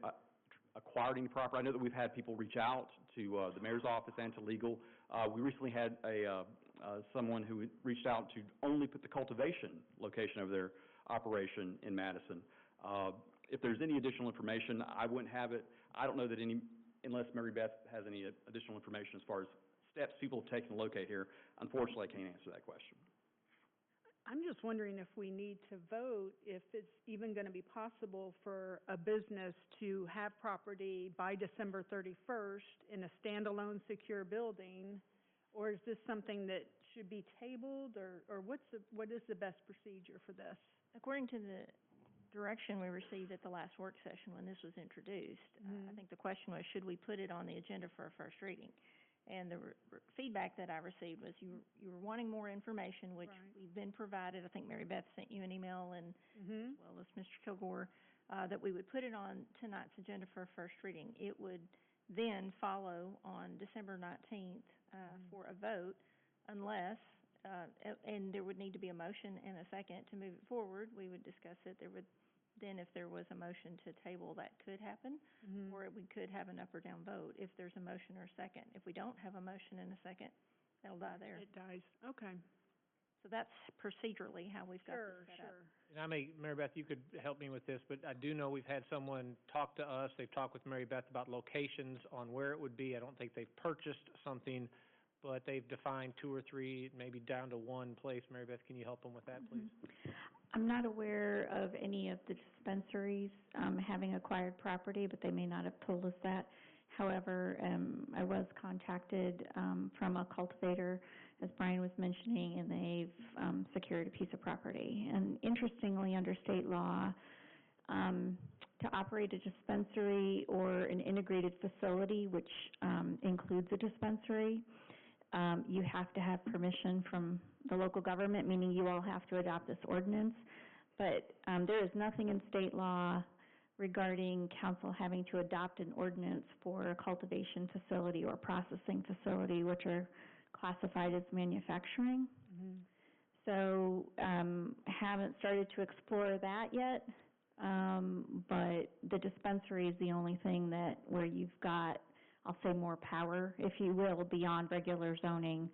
acquired any property. I know that we've had people reach out to the mayor's office and to legal. We recently had someone who reached out to only put the cultivation location of their operation in Madison. If there's any additional information, I wouldn't have it. I don't know that any, unless Mary Beth has any additional information as far as steps people have taken to locate here. Unfortunately, I can't answer that question. I'm just wondering if we need to vote, if it's even going to be possible for a business to have property by December 31st in a standalone secure building, or is this something that should be tabled, or what is the best procedure for this? According to the direction we received at the last work session when this was introduced, I think the question was, should we put it on the agenda for a first reading? And the feedback that I received was you were wanting more information, which we've been provided. I think Mary Beth sent you an email, and as well as Mr. Kilgore, that we would put it on tonight's agenda for a first reading. It would then follow on December 19th for a vote, unless, and there would need to be a motion and a second to move it forward. We would discuss it. There would then, if there was a motion to table, that could happen, or we could have an up or down vote if there's a motion or a second. If we don't have a motion and a second, that'll die there. It dies. Okay. So that's procedurally how we've got this set up. And Mary Beth, you could help me with this, but I do know we've had someone talk to us. They've talked with Mary Beth about locations on where it would be. I don't think they've purchased something, but they've defined 2 or 3, maybe down to 1 place. Mary Beth, can you help them with that, please? I'm not aware of any of the dispensaries having acquired property, but they may not have told us that. However, I was contacted from a cultivator, as Brian was mentioning, and they've secured a piece of property. And interestingly, under state law, to operate a dispensary or an integrated facility, which includes a dispensary, you have to have permission from the local government, meaning you all have to adopt this ordinance. But there is nothing in state law regarding council having to adopt an ordinance for a cultivation facility or processing facility, which are classified as manufacturing. So haven't started to explore that yet, but the dispensary is the only thing that where you've got, I'll say, more power, if you will, beyond regular zoning.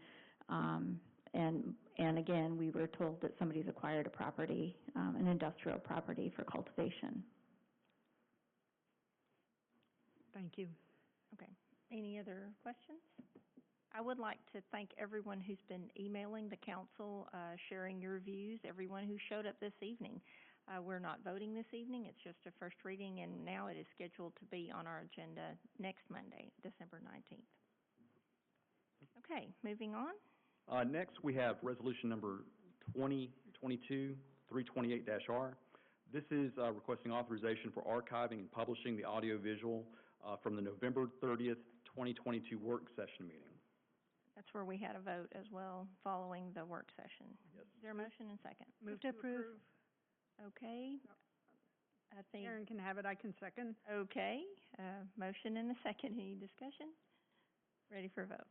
And again, we were told that somebody's acquired a property, an industrial property for cultivation. Thank you. Okay. Any other questions? I would like to thank everyone who's been emailing the council, sharing your views, everyone who showed up this evening. We're not voting this evening. It's just a first reading, and now it is scheduled to be on our agenda next Monday, December 19th. Okay, moving on. Next, we have resolution number 2022-328-R. This is requesting authorization for archiving and publishing the audio-visual from the November 30th, 2022 work session meeting. That's where we had a vote as well, following the work session. Yes. Is there a motion and second? Move to approve. Okay. I think Aaron can have it. I can second. Okay. Motion and a second. Any discussion? Ready for a vote.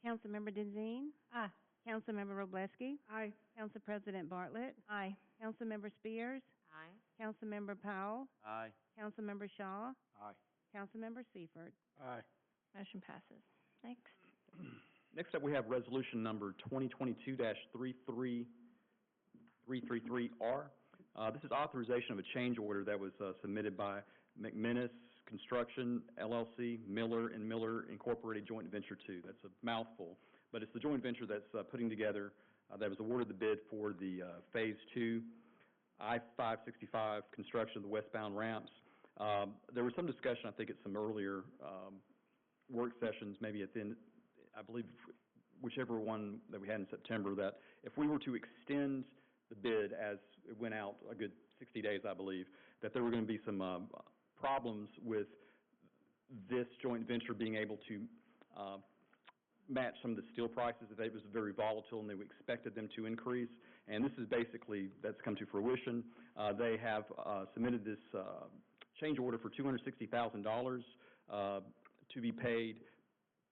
Councilmember Denzine? Aye. Councilmember Robleski? Aye. Council President Bartlett? Aye. Councilmember Spears? Aye. Councilmember Powell? Aye. Councilmember Shaw? Aye. Councilmember Seifert? Aye. Motion passes. Next. Next up, we have resolution number 2022-333R. This is authorization of a change order that was submitted by McMinnis Construction, LLC, Miller and Miller Incorporated Joint Venture 2. That's a mouthful, but it's the joint venture that's putting together, that was awarded the bid for the Phase 2 I-565 construction of the westbound ramps. There was some discussion, I think, at some earlier work sessions, maybe at the end, I believe whichever one that we had in September, that if we were to extend the bid as it went out a good 60 days, I believe, that there were going to be some problems with this joint venture being able to match some of the steel prices. That it was very volatile and they expected them to increase. And this is basically, that's come to fruition. They have submitted this change order for $260,000 to be paid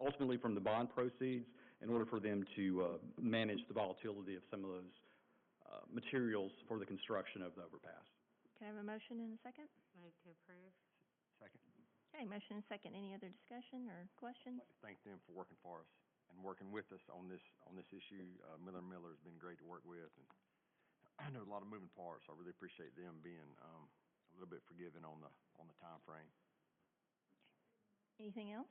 ultimately from the bond proceeds in order for them to manage the volatility of some of those materials for the construction of the overpass. Can I have a motion and a second? Move to approve. Second. Okay, motion and second. Any other discussion or questions? I'd like to thank them for working for us and working with us on this issue. Miller & Miller has been great to work with, and I know a lot of moving parts. I really appreciate them being a little bit forgiving on the time frame. Anything else?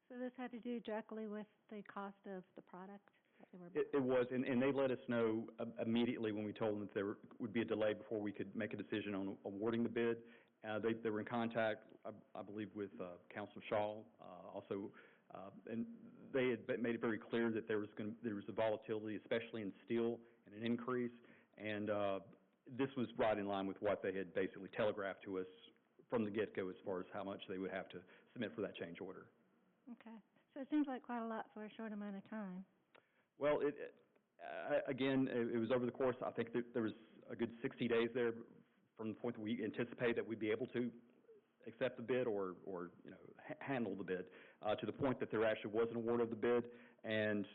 So this had to do directly with the cost of the product that they were... It was, and they let us know immediately when we told them that there would be a delay before we could make a decision on awarding the bid. They were in contact, I believe, with Councilman Shaw also, and they had made it very clear that there was a volatility, especially in steel, and an increase, and this was right in line with what they had basically telegraphed to us from the get-go as far as how much they would have to submit for that change order. Okay. So it seems like quite a lot for a short amount of time. Well, again, it was over the course, I think there was a good 60 days there from the point that we anticipated that we'd be able to accept the bid or handle the bid, to the point that there actually was an award of the bid, and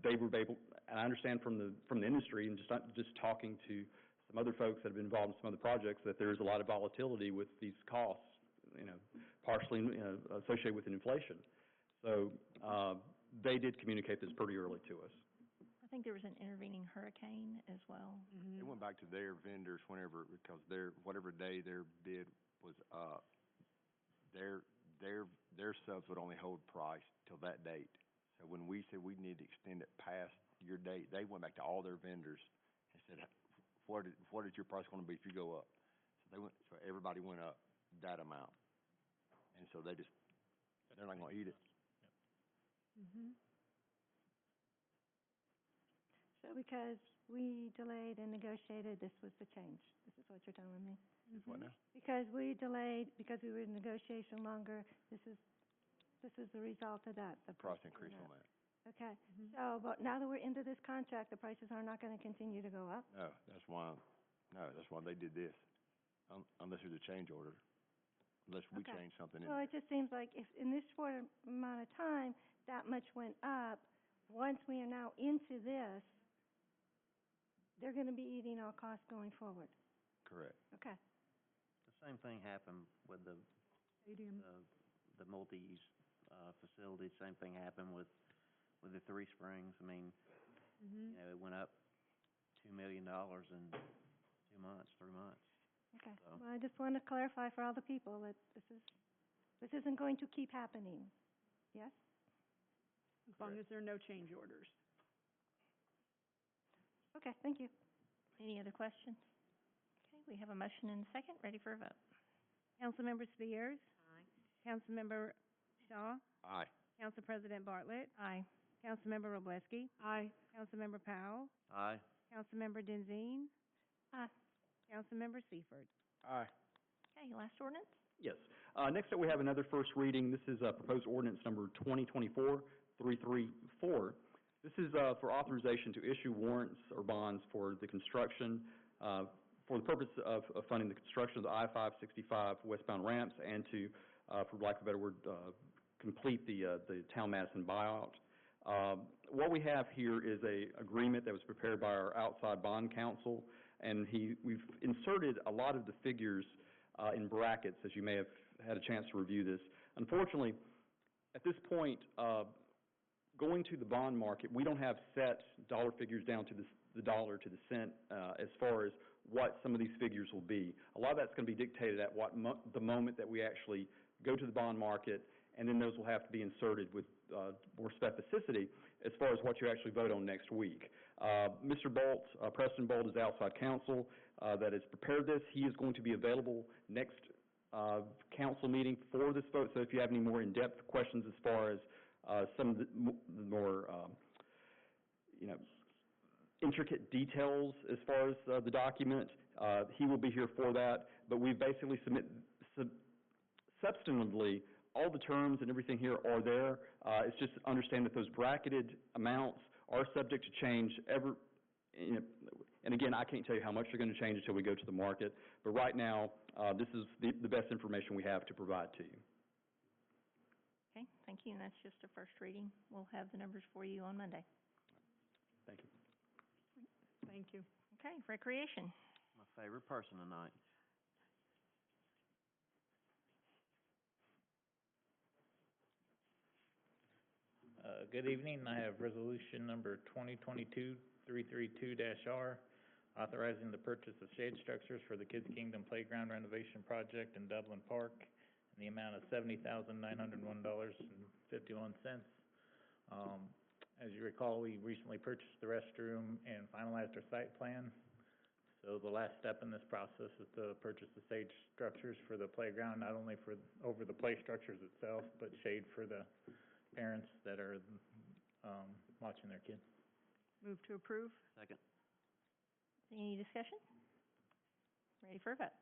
they were able, and I understand from the industry and just talking to some other folks that have been involved in some other projects, that there's a lot of volatility with these costs, partially associated with inflation. So they did communicate this pretty early to us. I think there was an intervening hurricane as well. They went back to their vendors because whatever day their bid was up, their subs would only hold price till that date. So when we said we need to extend it past your date, they went back to all their vendors and said, what is your price going to be if you go up? So everybody went up that amount, and so they're not going to eat it. So because we delayed and negotiated, this was the change. This is what you're telling me? What now? Because we delayed, because we were in negotiation longer, this is the result of that. The Price increase on that. Okay. So, but now that we're into this contract, the prices are not going to continue to go up? No, that's why they did this, unless there's a change order, unless we change something in Well, it just seems like if in this short amount of time, that much went up, once we are now into this, they're going to be eating all costs going forward. Correct. Okay. The same thing happened with the multi-use facility. Same thing happened with the Three Springs. I mean, it went up $2 million in 2 months, 3 months. Okay. So. Well, I just want to clarify for all the people that this isn't going to keep happening. Yes? As long as there are no change orders. Okay, thank you. Any other questions? Okay, we have a motion and a second, ready for a vote. Councilmember Spears? Aye. Councilmember Shaw? Aye. Council President Bartlett? Aye. Councilmember Robleski? Aye. Councilmember Powell? Aye. Councilmember Denzine? Aye. Councilmember Seifert? Aye. Okay, last ordinance? Yes. Next up, we have another first reading. This is proposed ordinance number 2024-334. This is for authorization to issue warrants or bonds for the construction, for the purpose of funding the construction of the I-565 westbound ramps and to, for lack of a better word, complete the Town Madison buyout. What we have here is an agreement that was prepared by our outside bond counsel, and we've inserted a lot of the figures in brackets, as you may have had a chance to review this. Unfortunately, at this point, going to the bond market, we don't have set dollar figures down to the dollar to the cent as far as what some of these figures will be. A lot of that's going to be dictated at the moment that we actually go to the bond market, and then those will have to be inserted with more specificity as far as what you actually vote on next week. Mr. Bolt, Preston Bolt, is outside counsel that has prepared this. He is going to be available next council meeting for this vote, so if you have any more in-depth questions as far as some of the more, intricate details as far as the document. He will be here for that, but we basically substantively, all the terms and everything here are there. It's just understand that those bracketed amounts are subject to change and again, I can't tell you how much they're going to change until we go to the market, but right now, this is the best information we have to provide to you. Okay, thank you, and that's just a first reading. We'll have the numbers for you on Monday. Thank you. Thank you. Okay, recreation. My favorite person tonight. Good evening. I have resolution number 2022-332-R, authorizing the purchase of shade structures for the Kids Kingdom Playground renovation project in Dublin Park in the amount of $70,901.51. As you recall, we recently purchased the restroom and finalized our site plan. So the last step in this process is to purchase the shade structures for the playground, not only for over the play structures itself, but shade for the parents that are watching their kids. Move to approve. Second. Any discussion? Ready for a vote?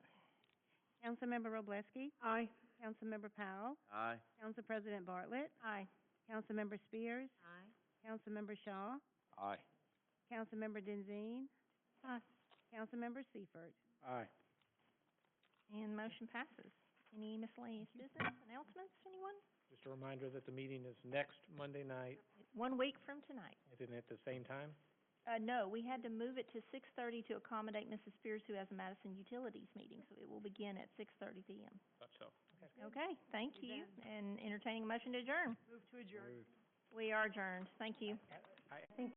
Councilmember Robleski, Aye. Councilmember Powell, Aye. Council President Bartlett, Aye. Councilmember Spears, Aye. Councilmember Shaw, Aye. Councilmember Denzine, Aye. Councilmember Seifert. Aye. And motion passes. Any miscellaneous business announcements, anyone? Just a reminder that the meeting is next Monday night, 1 week from tonight. isn't it the same time? No, we had to move it to 6:30 to accommodate Mrs. Spears, who has a Madison Utilities meeting, so it will begin at 6:30 p.m. Thought so. Okay, thank you. And entertaining a motion to adjourn. Move to adjourn. We are adjourned. Thank you. I think